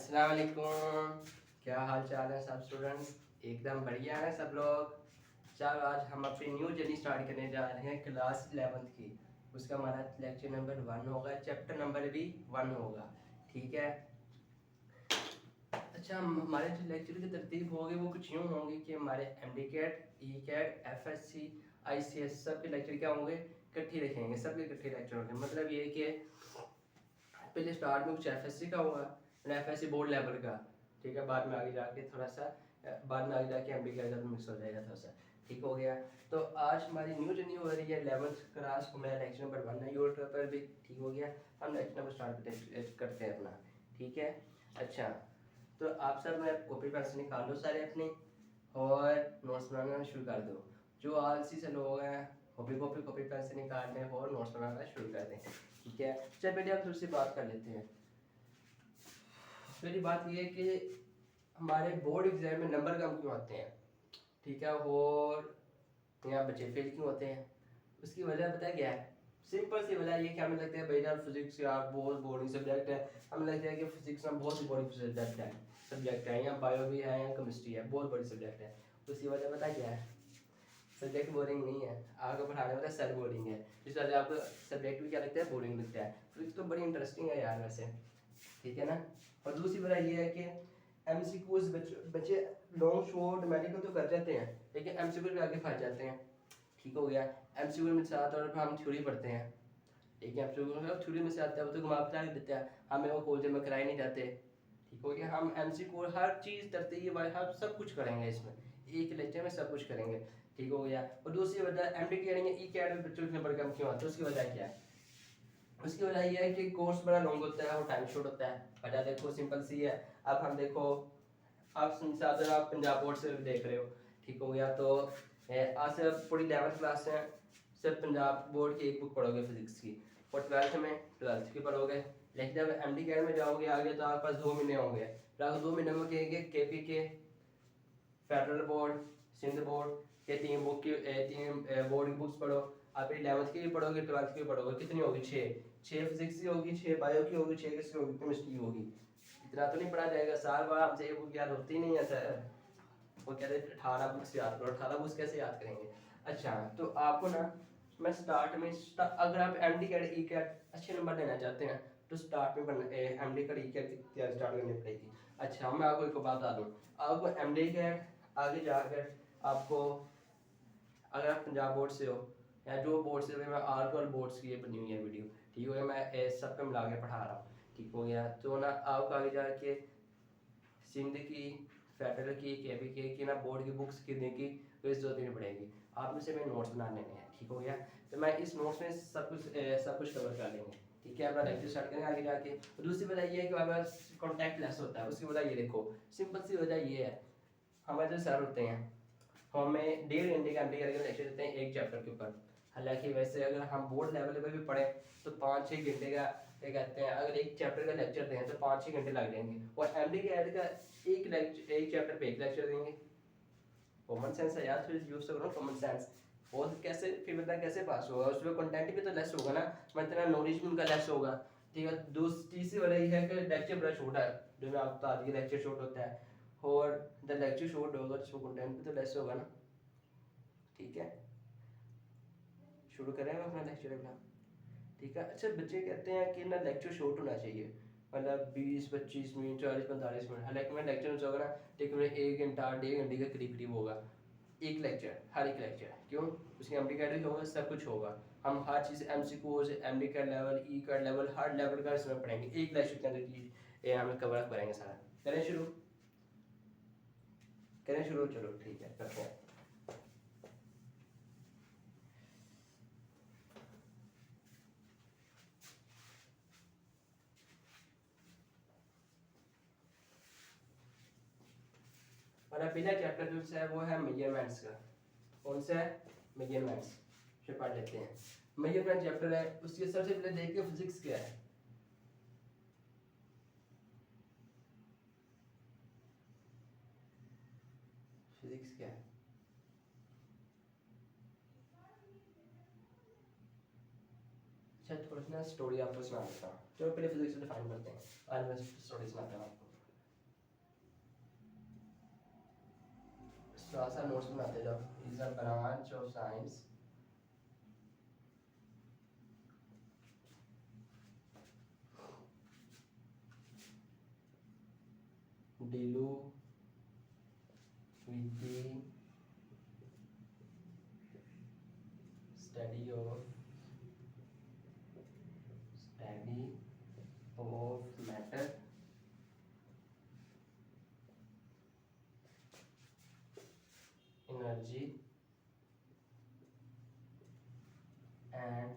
अस्सलाम वालेकुम। क्या हाल चाल है सब स्टूडेंट्स? एकदम बढ़िया है सब लोग। चलो आज हम अपनी न्यू जर्नी स्टार्ट करने जा रहे हैं क्लास 11th की। उसका हमारा लेक्चर नंबर 1 होगा, चैप्टर नंबर भी 1 होगा। ठीक है। अच्छा, हमारे जो लेक्चर की तरतीब होगी वो कुछ यूँ होंगी कि हमारे MD CAT, E CAT, FSC, ICS सब के लेक्चर क्या होंगे, इकट्ठे रखेंगे। सबके इकट्ठे लेक्चर होंगे। मतलब ये कि पहले स्टार्ट में कुछ एफएससी का होगा, एफएससी बोर्ड लेवल का। ठीक है। बाद में आगे जाके थोड़ा सा बाद में आगे जाके एमडी के अंदर मिक्स हो जाएगा थोड़ा सा। ठीक हो गया। तो आज हमारी न्यू जर्नी हो रही है 11th क्लास को। मेरा लेक्चर नंबर 1 है यूट्यूब पर भी। ठीक हो गया। हम लेक्चर नंबर स्टार्ट करते हैं अपना। ठीक है। अच्छा, तो आप सब कॉपी पेंसिल निकाल लो सारे अपने और नोट्स बनाना शुरू कर दो। जो आलसी से लोग हैं वो भी कॉपी पेंसिल निकाल लें और नोट्स बनाना शुरू कर दें। ठीक है। चल पहले हम थोड़ी सी बात कर लेते हैं। पहली बात ये है कि हमारे बोर्ड एग्जाम में नंबर कम क्यों आते हैं। ठीक है। और यहाँ बच्चे फेल क्यों होते हैं, उसकी वजह पता है क्या है? सिंपल सी वजह ये कि हमें लगता है भाई यार फिजिक्स यार बहुत बोरिंग सब्जेक्ट है। हमें लगता है कि फिजिक्स में बहुत ही बोरिंग सब्जेक्ट है, या बायो भी है या केमिस्ट्री है, बहुत बड़ी सब्जेक्ट है। उसकी वजह पता क्या है? सब्जेक्ट बोरिंग नहीं है, आपको पढ़ाने वाला सर बोरिंग है। इस वजह आपको सब्जेक्ट भी क्या लगता है, बोरिंग लगता है। फिजिक्स तो बड़ी इंटरेस्टिंग है यार वैसे। ठीक है ना। और दूसरी वजह ये है कि एमसीक्यूज बच्चे लॉन्ग शॉर्ट मेडिकल तो कर जाते हैं लेकिन एमसीक्यू पे आगे फंस जाते हैं। ठीक हो गया। एमसीक्यू में साथ और हम थ्योरी पढ़ते हैं, लेकिन एमसीक्यू थ्योरी में से आता है वो तो घुमा फिरा के देता है, हमें वो कॉलेज में कराए नहीं जाते। ठीक हो गया। हम एमसीक्यू हर चीज़ तरतीब हम सब कुछ करेंगे इसमें, एक लेक्चर में सब कुछ करेंगे। ठीक हो गया। और दूसरी वजह एम डी करेंगे ई कैड में बच्चों के नंबर कम क्यों आते हैं, उसकी वजह क्या है? उसकी वजह यह है कि कोर्स बड़ा लॉन्ग होता है और टाइम शॉर्ट होता है। वजह देखो सिंपल सी है। अब हम देखो, आप अगर आप पंजाब बोर्ड से देख रहे हो, ठीक हो गया, तो आज से पूरी 11th क्लास है, सिर्फ पंजाब बोर्ड की एक बुक पढ़ोगे फिजिक्स की, और 12th में 12th की पढ़ोगे। लेकिन जब एम डी कैड में जाओगे आगे तो आपके पास 2 महीने होंगे। फिर आप 2 महीने में कहेंगे के पी के, फेडरल बोर्ड, सिंध बोर्ड, ये 3 बुक की 3 बोर्ड की बुक्स पढ़ो। आप 11th की भी पढ़ोगे 12th की भी पढ़ोगे। कितनी होगी? 6 फिजिक्स की होगी, 6 बायो की होगी, 6 किसकी होगी? केमिस्ट्री की होगी। इतना तो नहीं पढ़ा जाएगा साल भर। हमसे ये बुक याद होती नहीं है सर। वो कहते हैं 18 बुक्स याद करो। 18 बुक्स कैसे याद करेंगे? अच्छा, तो आपको ना मैं स्टार्ट में अगर आप M D CAT E CAT अच्छे नंबर लेना चाहते हैं तो स्टार्ट में M D CAT E CAT की तैयारी स्टार्ट करनी पड़ेगी। अच्छा, मैं आपको एक बात बता दूँ, आपको एम डी कैट आगे जाकर आपको, अगर आप पंजाब बोर्ड से हो या जो बोर्ड से, मैं ऑल टू ऑल बोर्ड्स की ये बनी हुई है वीडियो। ठीक हो गया। मैं सब पे मिला के पढ़ा रहा हूँ। ठीक हो गया। तो ना आपको आगे जाके सिंध की, फेडरल की, केपी की ना बोर्ड की बुक्स खरीदने की कोई जरूरत नहीं पड़ेगी। आप में से मैं नोट्स बना लेने हैं। ठीक हो गया। तो मैं इस नोट्स में सब कुछ कवर कर लेंगे। ठीक है। अपना लेक्चर स्टार्ट करेंगे आगे जाके। और दूसरी वजह ये है कि हमारे पास कॉन्टैक्ट लेस होता है। उसकी वजह ये देखो, सिंपल सी वजह ये है, हमारे जो सर होते हैं हमें 1.5 घंटे का एमडी करके लेक्चर देते हैं एक चैप्टर के ऊपर। हालांकि वैसे अगर हम बोर्ड लेवल पे भी पढ़े तो 5-6 घंटे का, क्या कहते हैं, अगर एक चैप्टर का लेक्चर दें तो 5-6 घंटे लग जाएंगे। और एमडी के ऐड का एक चैप्टर पे एक लेक्चर देंगे। कॉमन सेंस है यार, फिर यूज करो कॉमन सेंस। और कैसे फिर बता कैसे पास होगा? उसमें कंटेंट भी तो लेस होगा ना, मतलब नॉलेज भी उनका लेस होगा। ठीक है। दूसरी तीसरी वाला ये है कि लेक्चर बड़ा छोटा है, जो मैं आपको बता दी लेक्चर शॉर्ट होता है। और द लेक्चर शॉर्ट होगा तो कंटेंट भी तो लेस होगा ना। ठीक है। शुरू करें हम अपना लेक्चर अपना। ठीक है। अच्छा, बच्चे कहते हैं कि ना लेक्चर शॉर्ट होना चाहिए, मतलब 20-25 मिनट, 40-45 मिनट। हालांकि मैं लेक्चर में होगा ना, लेकिन मैं 1 घंटा 1.5 घंटे के करीब करीब होगा एक लेक्चर, हर एक लेक्चर। क्यों? उसकी एम डी कैट भी होगा, सब कुछ होगा। हम हर चीज़ M C course, M D CAT level, E CAT level, हर लेवल का इसमें पढ़ेंगे एक लेक्चर के अंदर चीज़ हमें कवर अप करेंगे सारा। करें शुरू? करें शुरू? चलो ठीक है, करते हैं। हमारा पहला चैप्टर जो है वो है मेजरमेंट्स का। कौन सा है? मेजरमेंट्स। फिर पढ़ लेते हैं। मेजरमेंट चैप्टर है, उसके सबसे पहले देखिए फिजिक्स क्या है। फिजिक्स क्या है? अच्छा, थोड़ी सी ना स्टोरी आपको सुना देता हूँ। चलो पहले फिजिक्स डिफाइन करते हैं, आज मैं स्टोरी सुनाता हूँ आपको। थोड़ा सा नोट्स बनाते जाओ। Is a branch of science deal with the study of matter, energy and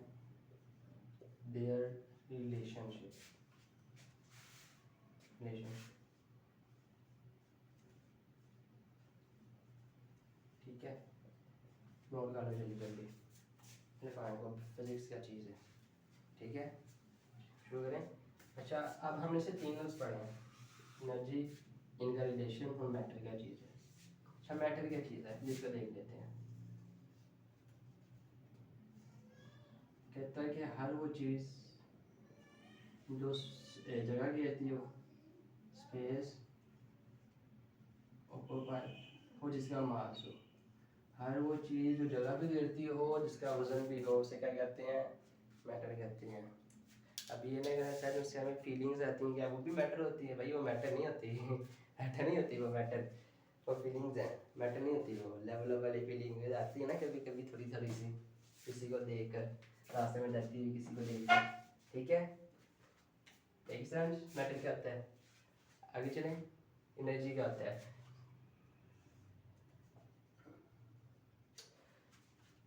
their relationship। ठीक है, नोट कर लो जल्दी जल्दी। फिजिक्स क्या चीज़ है, ठीक है, शुरू करें। अच्छा, अब हमने से तीन लफ्ज़ पढ़े हैं, एनर्जी, इनका रिलेशन और मैटर क्या चीज़ है। अच्छा, मैटर क्या चीज़ है जिसको देख लेते हैं। कहता है कि हर वो चीज़ जो जगह घेरती हो, स्पेस ऑक्यूपाई हो, जिसका मास हो। हर वो चीज़ जो जगह भी घेरती हो, जिसका वजन भी हो, उसे क्या कहते हैं, मैटर कहते हैं। अब ये नहीं कहना चाहते उससे हमें फीलिंग्स आती हैं, क्या वो भी मैटर होती है? भाई वो मैटर नहीं होती मैटर नहीं होती वो मैटर, वो फीलिंग्स हैं, मैटर नहीं होती। वो लेवल वाली फीलिंग आती है ना कभी कभी, थोड़ी थोड़ी सी, किसी को देख कर रास्ते में जाती हुई, किसी को देख कर, ठीक है। एक सेकंड, मैटर क्या होता है, आगे चलें। एनर्जी क्या होता है।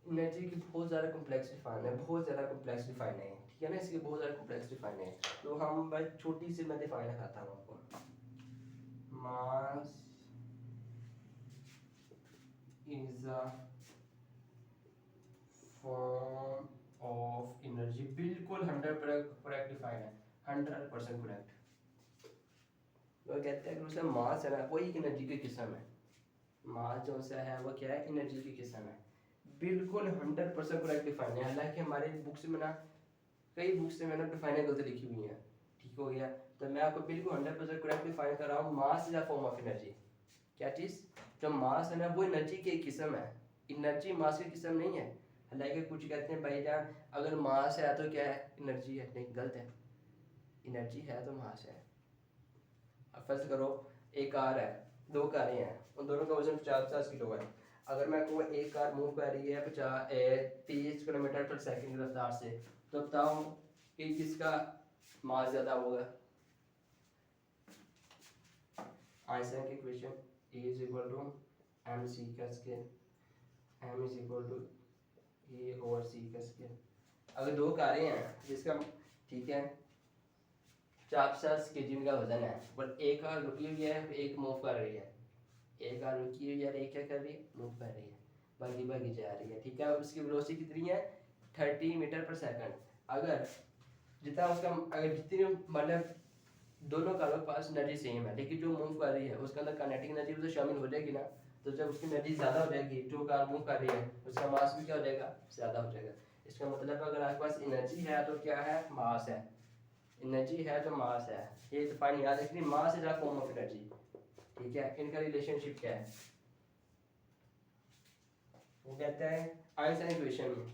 एनर्जी की बहुत ज़्यादा कॉम्प्लेक्स डिफाइन है, बहुत ज़्यादा कॉम्प्लेक्स डिफाइन है, ठीक है ना, इसकी बहुत ज़्यादा कॉम्प्लेक्स डिफाइन है। तो हम भाई छोटी सी मैं डिफाइन लगाता हूँ आपको। मास is a form of energy, बिल्कुल 100% करेक्ट डिफाइन है, 100% करेक्ट। वो कहते हैं कि उसका मास है ना, वो एक एनर्जी की किस्म है। मास जो सा है वो क्या है, एनर्जी की किस्म है, बिल्कुल 100% करेक्ट डिफाइन है। हालांकि हमारे बुक्स में ना, कई बुक्स से मैंने डिफाइन गलती लिखी हुई है, ठीक हो गया। तो मैं आपको बिल्कुल 100% करेक्ट डिफाइन कर रहा हूँ। मास is a form of energy, क्या चीज़, जो मास है ना वो एनर्जी की एक किस्म है, एनर्जी मास की किस्म नहीं है। हालांकि कुछ कहते हैं भाई जान अगर मास है तो क्या है, एनर्जी है, नहीं, गलत है, एनर्जी है तो मास है। अब फर्ज करो एक कार है, दो कारें हैं, उन दोनों का वजन 50-50 किलो है। अगर मैं कहूँ एक कार मूव कर रही है 30 किलोमीटर पर सेकंड की रफ्तार से, तो बताओ कि किसका मास ज़्यादा होगा। आइंस्टाइन की equation E is equal to M C का square, M is equal to A over C का स्केल। अगर दो कारें हैं जिसका, ठीक है, 50 kg का वजन है, पर एक कार रुकी हुई है, एक मूव कर रही है, एक कार रुकी हुई है, एक क्या कर रही है, मूव कर रही है, भागी भागी जा रही है, ठीक है। उसकी वेलोसिटी कितनी है, 30 मीटर पर सेकंड। अगर जितना उसका, अगर जितनी मतलब दोनों कारों के पास एनर्जी सेम है, लेकिन जो मूव कर रही है उसके अंदर काइनेटिक एनर्जी तो शामिल हो जाएगी ना। तो जब उसकी एनर्जी ज़्यादा हो जाएगी, जो कार मूव कर रही है उसका मास भी क्या हो जाएगा, ज़्यादा हो जाएगा। इसका मतलब अगर आपके पास एनर्जी है तो क्या है, मास है, एनर्जी है तो मास है। ये डिफाइन याद रखनी, mass is a form of energy, ठीक है। इनका रिलेशनशिप क्या है, वो कहता है आइंस्टाइन इक्वेशन में,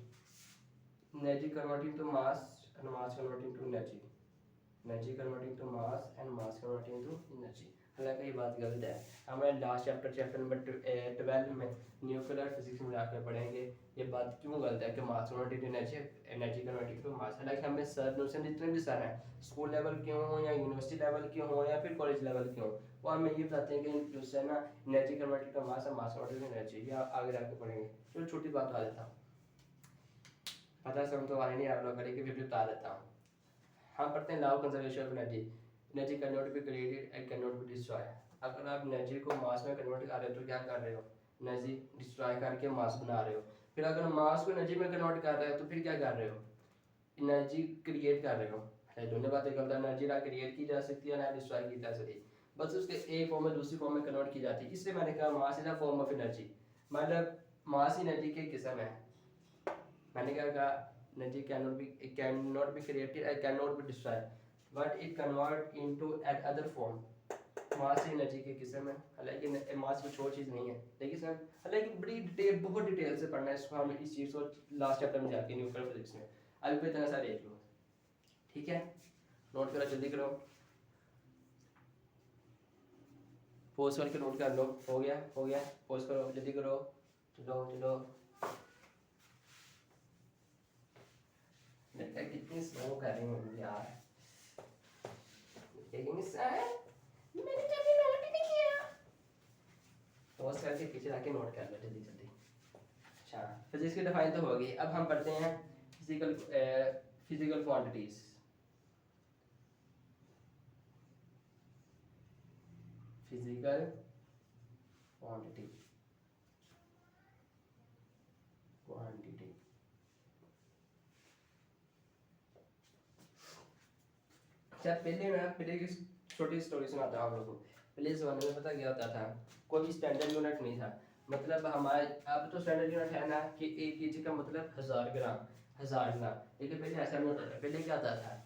energy converting to mass and mass converting to energy, energy converting to mass and mass converting to energy. हालांकि ये बात गलत है, हमारे लास्ट चैप्टर नंबर 12 में न्यूक्लियर फिजिक्स में जाकर पढ़ेंगे ये बात क्यों गलत है कि mass converting to energy, energy converting to mass. हालांकि हमें सर नुसन जितने भी सर हैं, स्कूल लेवल के हों या यूनिवर्सिटी लेवल के हों या फिर कॉलेज लेवल के हों, वो हमें ये बताते हैं कि जो है ना एनर्जी कन्वर्टिंग टू मास और मास कन्वर्टिंग टू एनर्जी, ये आगे जाकर पढ़ेंगे। चलो छोटी बात बता देता हूँ, पता समझ तो वाले नहीं आप लोग करेंगे, फिर भी बता देता हूँ। हम पढ़ते हैं law of conservation of energy, energy can not be created and can not be destroy. अगर आप एनर्जी को मास में कन्वर्ट कर रहे हो तो क्या कर रहे हो, एनर्जी डिस्ट्रॉय करके मास बना रहे हो। फिर अगर मास को एनर्जी में कन्वर्ट कर रहे हो तो फिर क्या कर रहे हो, एनर्जी क्रिएट कर रहे हो। दोनों बातें करता है, एनर्जी ना क्रिएट की जा सकती है ना डिस्ट्रॉय की जा सकती, बस उसके एक फॉर्म में दूसरी फॉर्म में कन्वर्ट की जाती है। इसलिए मैंने कहा मास is a form of energy, मतलब मास एनर्जी की किस्म है। मैंने क्या कहा, energy cannot be created and cannot be destroyed, but it convert into an other form, mass energy के किस्म है, हालांकि मास कुछ और चीज़ नहीं है, लेकिन सर हालांकि बड़ी डिटेल, बहुत डिटेल से पढ़ना है इसको, हम इस चीज़ को लास्ट चैप्टर में जाके न्यूक्लियर फिजिक्स में अभी पे इतना सा देख लो, ठीक है। नोट करो, जल्दी करो, पोज करके नोट कर लो। हो गया, हो गया, पोज करो, जल्दी करो, चलो चलो। देखा कितनी स्लो कर रही हूँ यार, मैंने कभी नोट ही नहीं किया। पोज करके पीछे जाके नोट कर लो जल्दी जल्दी। अच्छा, फिजिक्स की डिफाइन तो होगी, अब हम पढ़ते हैं physical quantities. Physical quantity, quantity अच्छा, पहले की छोटी स्टोरी सुनाता हूँ आप लोगों को। पहले ज़माने में पता क्या होता था, कोई भी स्टैंडर्ड यूनिट नहीं था। मतलब हमारे अब तो स्टैंडर्ड यूनिट है ना कि 1 kg का मतलब 1000 ग्राम, 1000 ग्राम, लेकिन पहले ऐसा नहीं होता था। पहले क्या होता था,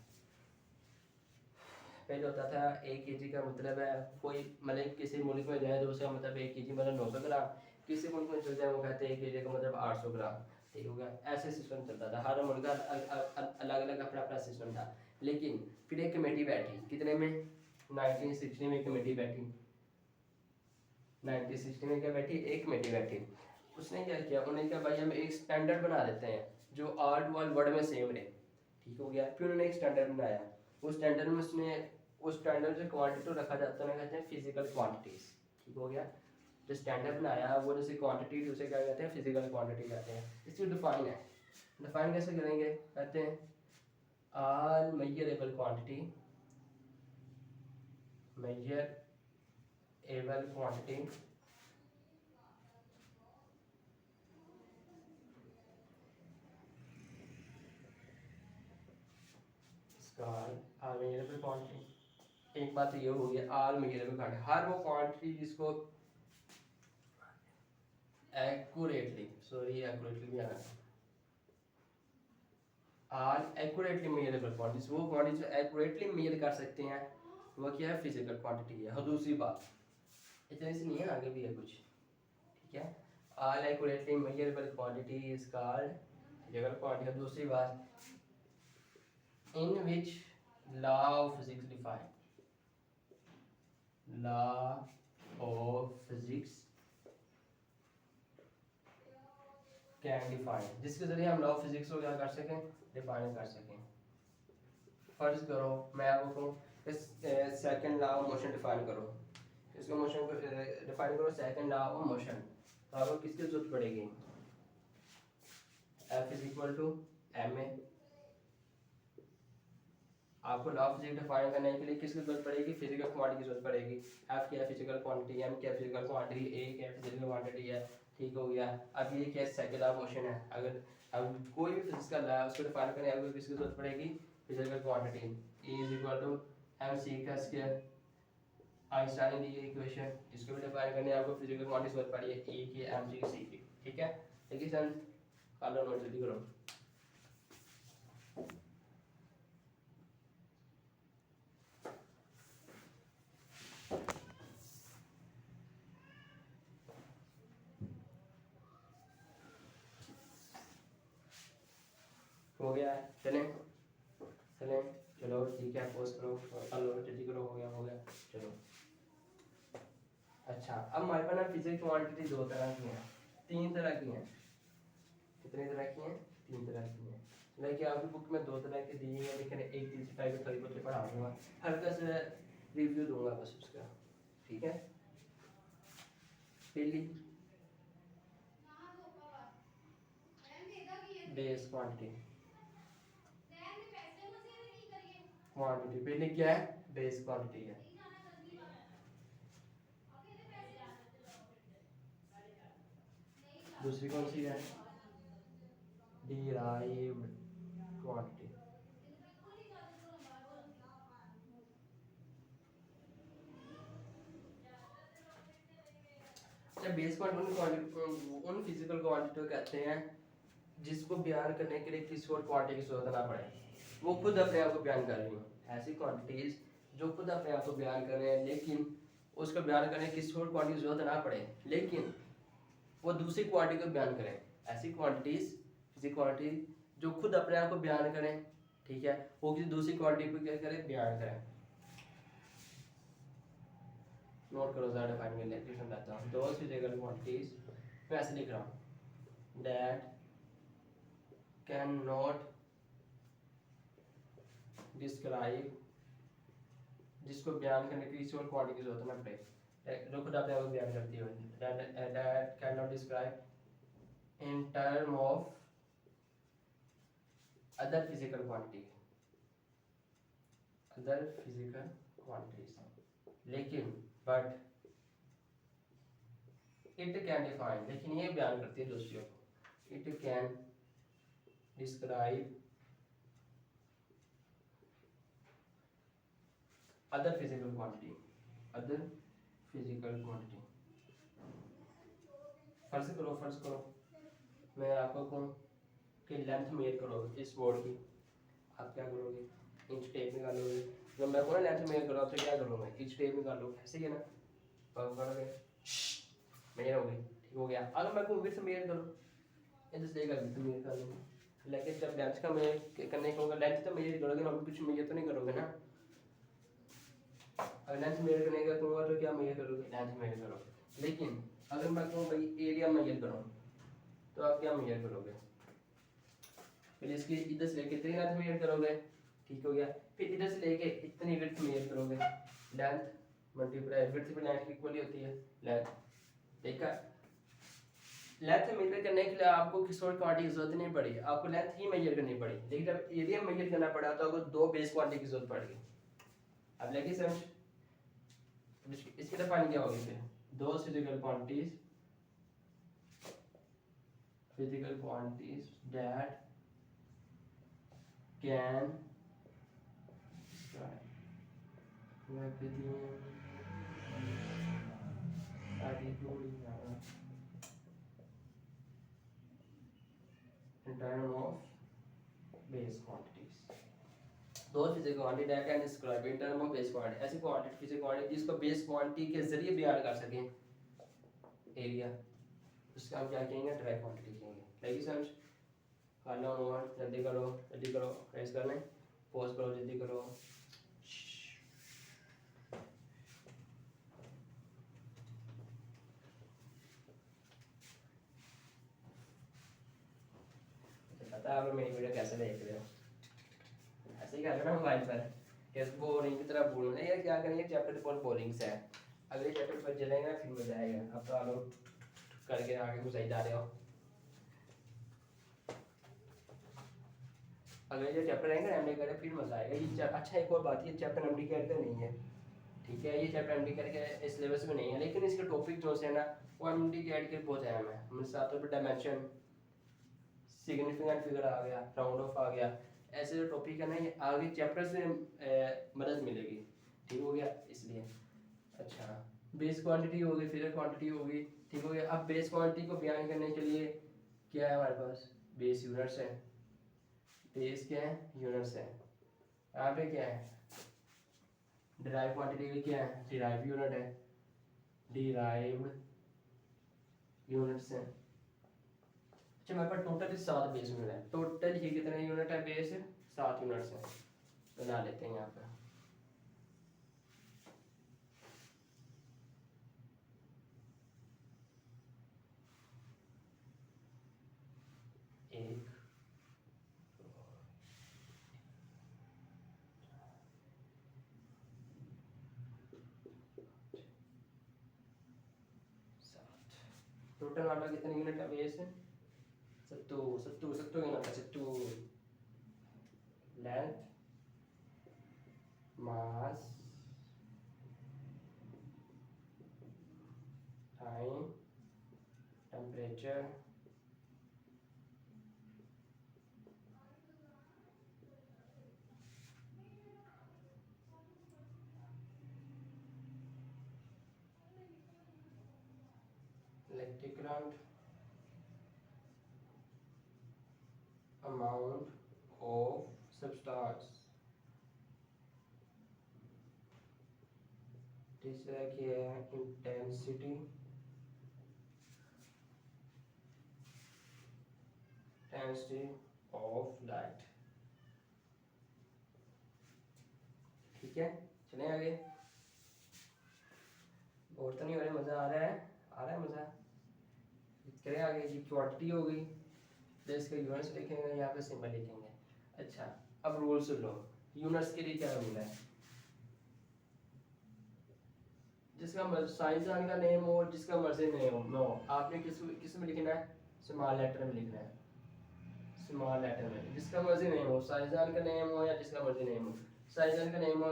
पहले होता था 1 kg का मतलब है कोई मतलब किसी मुल्क में जाए तो उसका मतलब 1 kg मतलब 900 ग्राम, किसी मुल्क में चल जाए वो कहते हैं 1 kg का मतलब 800 ग्राम, ठीक हो गया। ऐसे सिस्टम चलता था, हर मुल्क का अलग अलग अपना अपना सिस्टम था। लेकिन फिर एक कमेटी बैठी, कितने में, 1960 में कमेटी बैठी, 1960 में क्या बैठी, एक कमेटी बैठी। उसने क्या किया, उन्होंने कहा भाई हम एक स्टैंडर्ड बना देते हैं जो ऑल टू ऑल वर्ल्ड में सेम रहे, ठीक हो गया। फिर उन्होंने एक स्टैंडर्ड बनाया, उस स्टैंडर्ड में उसने उस स्टैंडर्ड जो क्वांटिटी रखा जाता है कहते हैं फिजिकल क्वांटिटीज, ठीक हो गया। जो स्टैंडर्ड बनाया वो जैसे क्वांटिटी, उसे क्या कहते हैं, फिजिकल क्वांटिटी कहते हैं। इसकी डिफाइन है, डिफाइन कैसे करेंगे, कहते हैं all measurable quantity, measurable quantity all measurable quantity. एक बात तो ये हो गया, ऑल मेजरेबल क्वांटिटी, हर वो क्वांटिटी जिसको एक्यूरेटली, सॉरी एक्यूरेटली भी आना, आर एक्यूरेटली मेजरेबल क्वांटिटीज, वो क्वांटिटी जो एक्यूरेटली मेजर कर सकते हैं वो क्या है, फिजिकल क्वांटिटी है। और दूसरी बात इतने से नहीं है, आगे भी है कुछ, ठीक है। All accurately measurable quantity is called physical quantity. दूसरी बात, in which law of physics define, law of physics can define, जिसके जरिए हम लॉ ऑफ फिजिक्स को क्या कर सकें, डिफाइन कर सकें। फर्ज करो मैं आपको कहूँ second law of motion define करो, इसको मोशन को डिफाइन करो, सेकंड लॉ ऑफ मोशन, तो आपको किसकी जरूरत पड़ेगी, F is equal to M A. आपको लॉ ऑफ फिजिक्स डिफाइन करने के लिए किसकी जरूरत पड़ेगी, फिजिकल क्वांटिटी की जरूरत पड़ेगी। F क्या है, फिजिकल क्वांटिटी, M क्या है, फिजिकल क्वांटिटी, A क्या है, फिजिकल क्वांटिटी है, ठीक हो गया। अब ये क्या है, सेकंड लॉ ऑफ मोशन है। अगर अब कोई भी फिजिक्स का लॉ है उसको डिफाइन करने आपको किसकी जरूरत पड़ेगी, physical quantity. E is equal to M C का स्क्वायर, आइंस्टाइन ने दी है इक्वेशन, इसको भी डिफाइन करने आपको फिजिकल क्वांटिटी जरूरत पड़ी है, E की, M की, C की, ठीक है। देखिए सर कर लो नोट, जल्दी करो। हो गया है, चलें चलें, चलो ठीक है, पोस्ट करो, कर लो जल्दी करो, हो गया, हो गया, चलो। अच्छा, अब हमारे पास ना फिजिक्स क्वांटिटी दो तरह की हैं, तीन तरह की हैं। कितनी तरह की हैं, तीन तरह की हैं। लाइक आपकी बुक में दो तरह की दी है, लेकिन एक तीसरी टाइप थोड़ी बहुत पढ़ा दूंगा, हल्का सा रिव्यू दूंगा बस उसका, ठीक है। पहली बेस क्वांटिटी, क्वांटिटी पहले क्या है, बेस क्वांटिटी है। दूसरी कौन सी है, डिराइव्ड क्वांटिटी। अच्छा, बेस क्वांटिटी उन फिजिकल क्वांटिटी को कहते हैं जिसको बयान करने के लिए किसी और क्वांटिटी की जरूरत ना पड़े, वो खुद अपने आप को बयान कर रही हो। ऐसी क्वांटिटीज जो खुद अपने आप को बयान कर रहे हैं लेकिन उसको बयान करने की किसी और क्वांटिटी की जरूरत ना पड़े, लेकिन वो दूसरी क्वांटिटी को बयान करें। ऐसी क्वांटिटीज, किसी क्वांटिटी जो खुद अपने आप को बयान करें, ठीक है, वो किसी दूसरी क्वांटिटी को क्या करें, बयान करें। नोट करो, ज़्यादा फाइन में लेके समझाता हूँ। दोज फिजिकल क्वांटिटीज, मैं ऐसे लिख रहा हूँ, दैट कैन नॉट डिस्क्राइब, जिसको बयान करने की किसी और क्वांटिटी की जरूरत ना पड़े, जो खुद अपने आप को बयान करती हो, that can not describe in term of other physical quantity, other physical quantities, लेकिन बट इट कैन डिफाइन, लेकिन ये बयान करती है दूसरियों को, it can describe other physical quantity, other physical quantity. फर्ज करो मैं आपको कहूँ कि लेंथ मेजर करो इस बोर्ड की, आप क्या करोगे, इंच टेप निकालोगे। जब मैं को लेंथ मेजर करो तो क्या करूँगा, इंच टेप निकालो, ऐसे ही है ना, करोगे मेजर हो गई, ठीक हो गया। अगर मैं कहूँ विड्थ मेजर करो, इधर से लेकर विड्थ मेजर कर लूँगा, लेकिन जब लेंथ का मेजर करने कहूँगा, लेंथ तो मेजर करोगे ना, कुछ मेजर तो नहीं करोगे ना। अगर लेंथ मेजर करने का कहूँगा तो क्या मेजर करोगे, लेंथ मेजर करोगे। लेकिन अगर मैं कहूँ भाई एरिया मेजर करो, तो आप क्या मेजर करोगे, फिर इसकी इधर से लेके इतनी लेंथ मेजर करोगे, ठीक हो गया। फिर इधर से लेके इतनी विड्थ मेजर करोगे, लेंथ मल्टीप्लाई विड्थ भी लेंथ इक्वल ही होती है, लेंथ, ठीक है। लेंथ मेजर करने के लिए आपको किसी और क्वांटिटी की जरूरत नहीं पड़ी, आपको लेंथ ही मेजर करनी पड़ी। लेकिन जब एरिया मेजर करना पड़ा तो आपको दो बेस क्वांटिटी की जरूरत पड़ेगी। अब लेके समझ, इसकी डिफाइन क्या होगी, फिर दो physical quantities, physical quantities that can describe in terms of base quantities. Those physical quantity that can describe in terms of base quantity, ऐसी quantity physical quantity जिसको base quantity के जरिए बयान कर सकें एरिया, उसका हम क्या कहेंगे, डायरेक्ट क्वांटिटी कहेंगे। लगी समझ, खाना होगा, जल्दी करो जल्दी करो, रेस करना है, पॉज करो जल्दी करो। पता है आप मेरी वीडियो कैसे देख रहे हो, ऐसे ही कर रहे हो ना मोबाइल पर, कैसे बोरिंग की तरह बोल रहे यार, क्या करेंगे, चैप्टर तो बहुत बोरिंग सा है, अगले चैप्टर पर चलेंगे फिर मजा आएगा। अब तो आप लोग करके आगे घुसाई जा रहे हो, अगले जो चैप्टर रहेंगे एमडी करें फिर मजा आएगा। ये अच्छा एक और बात, ये चैप्टर एमडी कैड का नहीं है, ठीक है, ये चैप्टर एमडी कैड के सिलेबस में नहीं है, लेकिन इसके टॉपिक जो है ना वो एमडी कैड के बहुत अहम है। मिसाल पर डायमेंशन, सिग्निफिकेंट फिगर आ गया, राउंड ऑफ आ गया, ऐसे जो टॉपिक है ना ये आगे चैप्टर से मदद मिलेगी, ठीक हो गया, इसलिए। अच्छा, बेस क्वांटिटी होगी, फिगर क्वांटिटी होगी, ठीक हो गया। अब बेस क्वांटिटी को बयान करने के लिए क्या है हमारे पास, बेस यूनिट्स है, बेस क्या है, यूनिट्स है। यहाँ पे क्या है, डिराइव क्वांटिटी भी क्या है, डिराइव यूनिट है, डिराइव्ड यूनिट्स है। अच्छा मेरे पास टोटल 7 बेस यूनिट है, टोटल ही कितने यूनिट है, बेस 7 यूनिट्स है, बना लेते हैं यहाँ पे। एक, टोटल हमारा कितने यूनिट है बेस, सत्तू सत्तू सत्तू यूनिट है, सत्तू। Length, mass, time, temperature, electric current, amount of substance, तीसरा क्या है, इंटेंसिटी ऑफ लाइट। ठीक है, चलें आगे। और तो नहीं हो रहा, मज़ा आ रहा है, आ रहा है मज़ा। करें आगे जी। क्वांटिटी हो गई, तो इसके यूनिट्स लिखेंगे, यहाँ पे सिंबल लिखेंगे। अच्छा, अब रूल सुन लो। यूनिट्स के लिए क्या रूल है? जिसका साइंसदान का नेम हो, जिसका मर्जी नेम हो, आपने किस में लिखना है? स्मॉल लेटर में लिखना है, स्मॉल लेटर में। जिसका मर्जी नेम हो, साइंसदान का नेम हो या जिसका मर्जी नेम हो, साइंसदान का नेम हो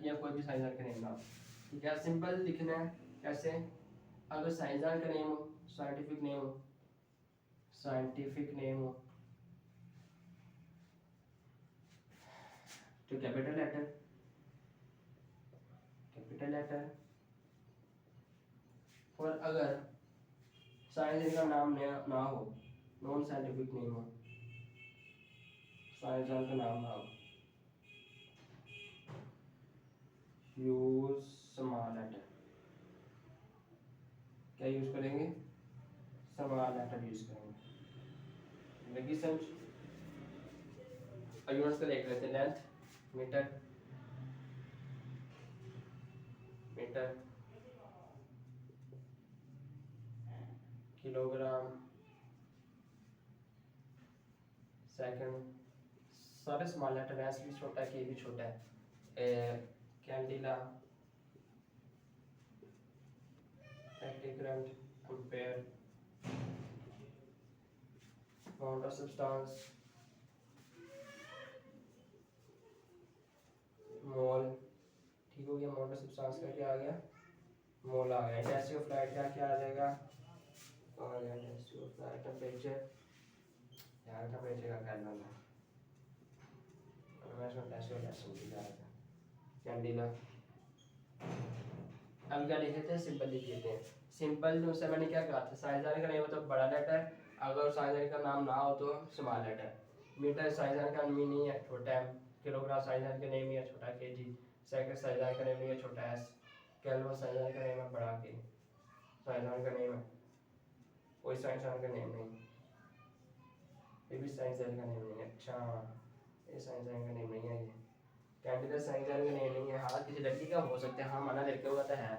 या कोई भी साइंसदान का नेम ना हो, ठीक है। सिंपल लिखना है। कैसे? अगर साइंसदान का नेम हो, साइंटिफिक नेम हो, साइंटिफिक नेम हो तो कैपिटल लेटर, कैपिटल लेटर। और अगर साइंस का नाम ना हो, नॉन साइंटिफिक नेम हो, साइंसदान का नाम ना हो, यूज स्मॉल लेटर। क्या यूज करेंगे? स्मॉल लेटर यूज करेंगे। लगी समझ? यूनिट्स का देख लेते हैं। Length metre, metre, kilogram, second, सारे स्मॉल लेटर हैं। एस भी छोटा है, के भी छोटा है। Candela, centigrade, ampere, amount of substance, mole. ठीक हो गया। अमाउंट ऑफ सब्सटेंस का क्या आ गया? मोल आ गया। इंटेंसिटी ऑफ लाइट का क्या आ जाएगा? और इंटेंसिटी ऑफ लाइट, टेम्परेचर, यार टेम्परेचर का क्या करना है, मैं इसमें इंटेंसिटी ऑफ लाइट समझ जाएगा। कैंडिला। अब क्या लिख लेते हैं? सिंपल लिख लेते हैं। सिंपल जो से मैंने क्या कहा था, साइंसदान का नेम हो तो बड़ा लेटर, अगर साइंसदान का नाम ना हो तो स्मॉल लेटर। मीटर साइंसदान का नेम नहीं है, छोटा है। किलोग्राम साइंसदान का नेम नहीं है, छोटा केजी। सेकंड साइंसदान का नेम नहीं है, छोटा एस। केल्विन साइंसदान का नेम है, बड़ा के। साइंसदान का नेम है, कोई साइंसदान का नेम नहीं, ये भी साइंसदान का नेम नहीं है। अच्छा, ये साइंसदान का नेम नहीं है। ये कैंडिडेट साइंसदान का नेम नहीं है। हाँ, किसी लड़की का हो सकता है, हाँ माना लड़के का तो है,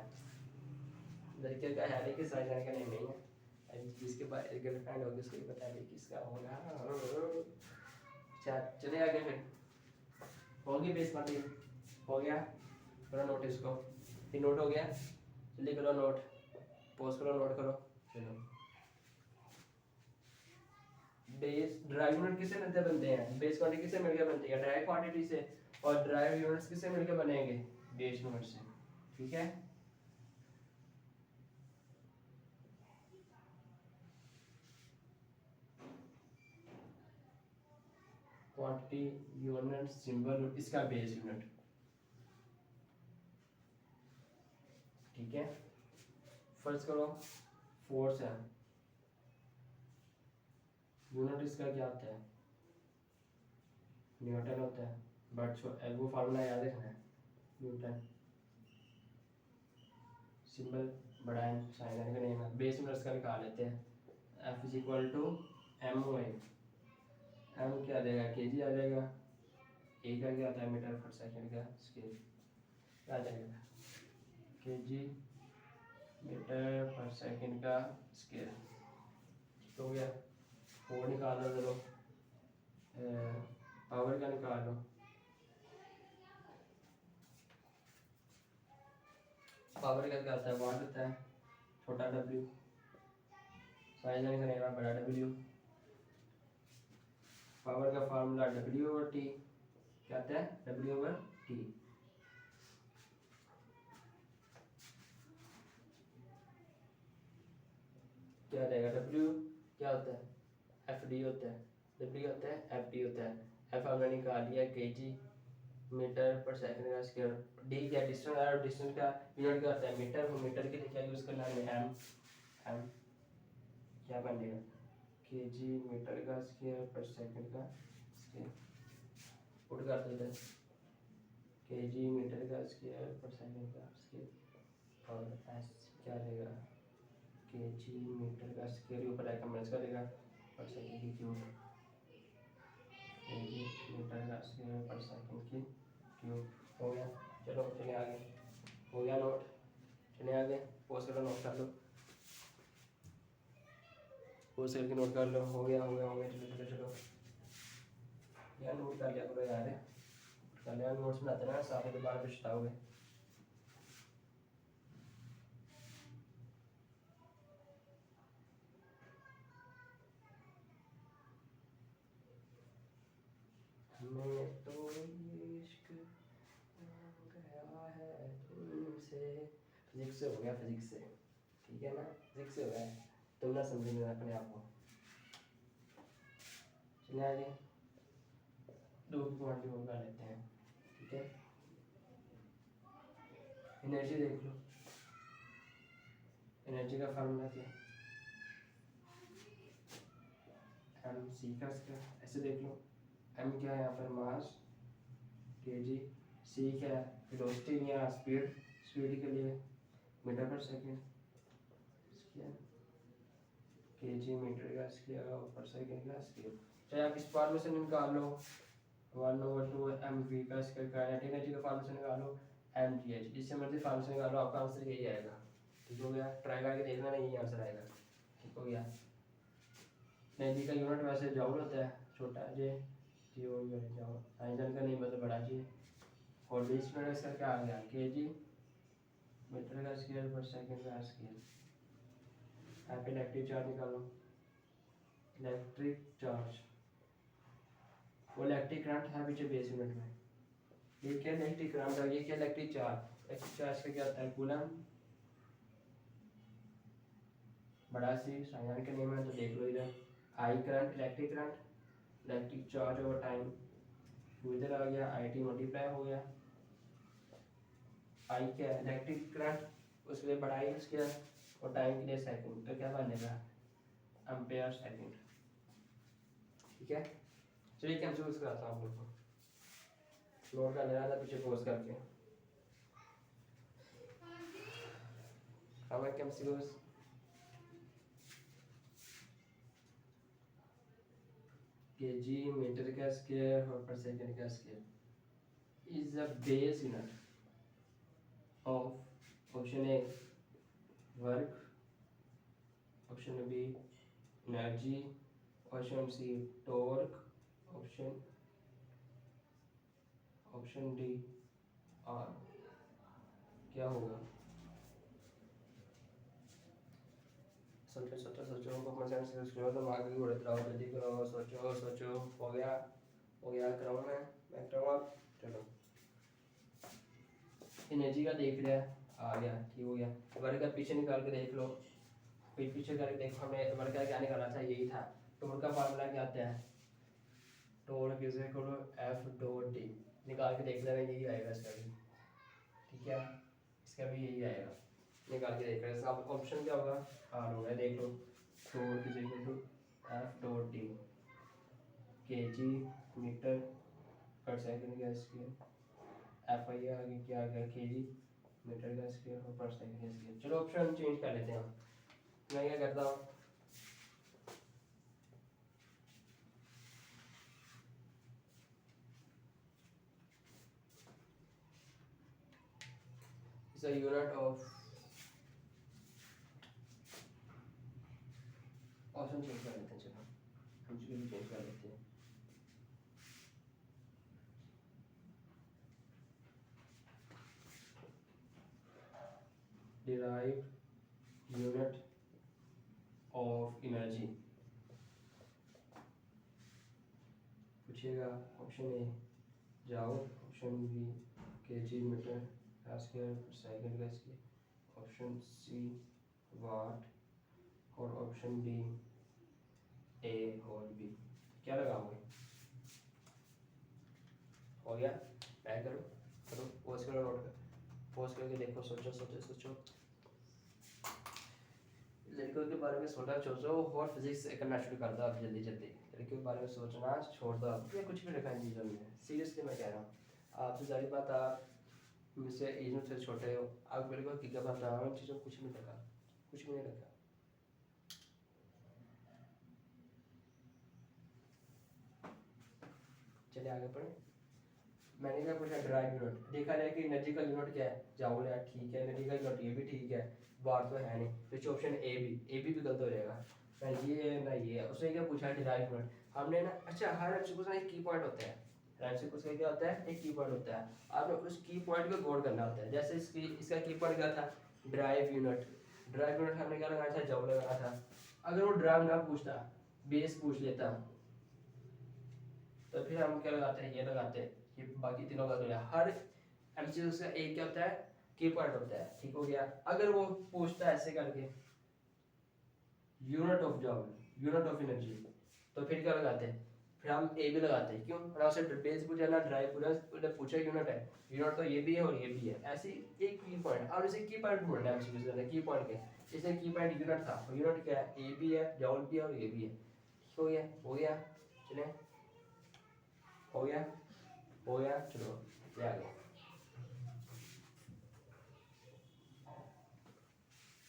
लड़के का है, लेकिन साइंसदान का नेम नहीं है। जिसके पास गर्लफ्रेंड होगी उसको ही पता है किसका होगा। अच्छा, चले आगे फिर। होगी बेस पार्टी, हो गया। करो नोट इसको, ये नोट हो गया। जल्दी करो नोट, पोस्ट करो, नोट करो। चलो, बेस ड्राइव यूनिट किससे मिलते बनते हैं? बेस क्वांटिटी किससे मिलकर बनती है? ड्राइव क्वांटिटी से। और ड्राइव यूनिट्स किससे मिलकर बनेंगे? बेस यूनिट से। ठीक है। क्वांटिटी यूनिट सिंबल, इसका बेस यूनिट। ठीक है। फर्स्ट करो, फोर्स है, यूनिट इसका क्या होता है? न्यूटन होता है। बट वो फार्मूला याद रखना है, न्यूटन। सिंबल बड़ा है, साइन का नेम है। बेस यूनिट्स का निकाल लेते हैं। F is equal to M O A. M क्या आ जाएगा? के जी आ जाएगा। ए का क्या आता है? मीटर पर सेकंड का स्केल। क्या आ जाएगा? के जी मीटर पर सेकंड का स्केल। तो हो गया। फोर निकाल लो, चलो। पावर का निकाल लो। पावर का क्या होता है? वाट होता है, छोटा डब्ल्यू। साइज का नेम है, बड़ा डब्ल्यू। पावर का फार्मूला डब्ल्यू ओवर टी। क्या आता है? W over T. क्या आ जाएगा? डब्ल्यू क्या होता है? एफ डी होता है। डब्ल्यू होता है, एफ डी होता है। एफ हमने निकाल लिया, के जी मीटर पर सेकंड का स्क्वायर। डी क्या? डिस्टेंस है, और डिस्टेंस का यूनिट क्या होता है? मीटर। मीटर के लिए क्या यूज़ करना है? एम। एम क्या बनेगा? के जी मीटर का स्क्वायर पर सेकंड का स्क्वायर। पुट कर देते हैं, के जी मीटर का स्क्वायर पर सेकंड का स्क्वायर। और एस क्या रहेगा के जी मीटर का स्क्वायर ऊपर आएगा माइनस करेगा पर सेकंड की क्यूब के जी मीटर का स्क्वायर पर सेकंड की क्यूब हो गया। चलो चले आगे, हो गया नोट, चले आगे पोस्ट करो नोट कर लो, पोस्ट करके नोट कर लो, हो गया हो गया हो गया। चलो चलो चलो यार नोट कर लिया करो यार, कर लिया नोट्स बनाते ना सारे दोबारा पछताओगे। मैं तो इश्क गया है तुमसे, फिजिक्स से हो गया, फिजिक्स से ठीक है ना, फिजिक्स से हो गया, तुम ना समझ लेना अपने आप को। चलिए आगे दो की क्वांटिटी और कर लेते हैं, ठीक है। एनर्जी देख लो, एनर्जी का फार्मूला क्या है, एम सी का स्क्वायर, ऐसे देख लो, एम क्या है यहाँ पर मास के जी, सी क्या है वेलोसिटी या स्पीड, स्पीड के लिए मीटर पर सेकेंड स्क्वायर, के जी मीटर का स्क्वायर और पर सेकेंड का स्क्वायर। चाहे आप इस फार्मूले से निकाल लो 1/2 एम वी का स्क्वायर, काइनेटिक एनर्जी का फार्मूला से निकालो एम जी एच, जिससे मर्जी फार्मूला से निकालो आपका आंसर यही आएगा। ठीक हो गया, ट्राई करके देखना, नहीं आंसर आएगा। ठीक हो गया। एनर्जी का यूनिट वैसे जॉउल होता है, छोटा जे जी ओ जॉउल, आइजन का नहीं मतलब बड़ा जी, और 20 मिनट इसका क्या आ गया के जी मीटर का स्क्वायर पर सेकंड का स्क्वायर। यहाँ पे इलेक्ट्रिक चार्ज निकालो, इलेक्ट्रिक चार्ज, वो इलेक्ट्रिक करंट है पीछे बेस यूनिट में, ये क्या इलेक्ट्रिक करंट है, ये क्या इलेक्ट्रिक चार्ज, इलेक्ट्रिक चार्ज का क्या होता है कूलम, बड़ा सी साइन के नेम है तो देख लो इधर, I current electric current, electric charge over time, इधर आ गया आई टी मल्टीप्लाई हो गया, आई क्या है इलेक्ट्रिक करंट, उसके लिए बड़ा आई स्क्वायर और टाइम के लिए सेकंड, तो क्या बनेगा एम्पेयर सेकंड। ठीक है, चलिए कैंसिल कराता हूँ आप लोग को, नोट कर लेना था पीछे पोज करके, हमें कैंसिल के जी मीटर का स्क्वायर और पर सेकंड का square is the base unit of option A work, option B energy, option C torque, option D R. क्या होगा, सोचो सोचो सोचो, परसेंट से स्क्वायर तो आगे की बढ़ते रहो, जल्दी करो, सोचो सोचो, हो गया कराऊँ मैं कराऊँ आप, चलो एनर्जी का देख लिया, आ गया, ठीक हो गया। वर्क का पीछे निकाल के देख लो, फिर पीछे करके देखो, हमें वर्क का क्या निकालना था, यही था, टोर का फार्मूला क्या आता है, टोर किसे करो एफ डॉट डी, निकाल के देख लेना, यही आएगा इसका भी, ठीक है, इसका भी यही आएगा, निकाल के देख लेना। इसका ऑप्शन क्या होगा, आर होगा, देख लो, टोर किसे करो एफ डॉट डी, के जी मीटर पर सेकंड का स्क्वायर, एफ आई आगे क्या आ गया के जी मीटर का स्क्वायर और पर सेकंड का स्क्वायर। चलो ऑप्शन चेंज कर लेते हैं हम, मैं क्या करता हूँ, is a unit of, option change कर लेते हैं, चलो हम चेंज कर लेते हैं, डिराइव्ड यूनिट ऑफ एनर्जी पूछिएगा, ऑप्शन ए जाओ, ऑप्शन बी के जी मीटर का स्क्वायर पर सेकंड का स्क्वायर, ऑप्शन सी वाट और ऑप्शन डी ए और बी। क्या लगाओगे, हो गया, ट्राई करो करो, पोज करो, नोट कर, पोज करके देखो, सोचो सोचो सोचो, लड़कियों के बारे में सोचना सोचो और फिजिक्स करना शुरू कर दो आप जल्दी जल्दी, लड़कियों के बारे में सोचना छोड़ दो आप, कुछ भी रखा इन चीज़ों में, सीरियसली मैं कह रहा हूँ आपसे, सारी बात आप उससे एज में से छोटे हो, आप मेरे को हकीकत बता रहा हूँ, चीज़ों को कुछ नहीं लगा, कुछ भी नहीं लगा। चलिए आगे पढ़े। मैंने क्या पूछा, ड्राइव यूनिट। देखा जाए कि एनर्जी का यूनिट क्या है, जाऊल है, ठीक है। एनर्जी का यूनिट ये भी ठीक है, बार तो है नहीं, तो ऑप्शन ए भी गलत हो जाएगा ना, ये है ना ये है। उसने क्या पूछा, ड्राइव यूनिट। हमने ना, अच्छा हर एमसीक्यू का एक की पॉइंट होता है, हर एमसीक्यू का क्या होता है, एक की पॉइंट होता है। आपने उस की पॉइंट को गौर करना होता है। जैसे इसका की पॉइंट क्या था, ड्राइव यूनिट। ड्राइव यूनिट हमने क्या लगाया था, जाऊल लगाया था। अगर वो ड्राइव ना पूछता, बेस पूछ लेता, तो फिर हम क्या लगाते हैं, ये लगाते हैं। ये बाकी तीनों का तो है, हर एमसीक्यू का एक क्या होता है, की पॉइंट होता है, ठीक हो गया। अगर वो पूछता है ऐसे करके unit of job, unit of energy, तो फिर क्या लगाते हैं, फिर हम ए भी लगाते हैं। क्यों, ना उसे बेस पूछा ना ड्राइव पूछा, पूछा यूनिट है, यूनिट तो ये भी है और ये भी है, ऐसी एक की पॉइंट। और इसे की पॉइंट ढूंढना है एमसीक्यू से, की पॉइंट के, इसे की पॉइंट यूनिट था, यूनिट क्या है, ए भी है, जॉल भी है और ये भी है, ठीक हो गया, हो गया। चले, हो गया, हो गया, चलो ये आ गया।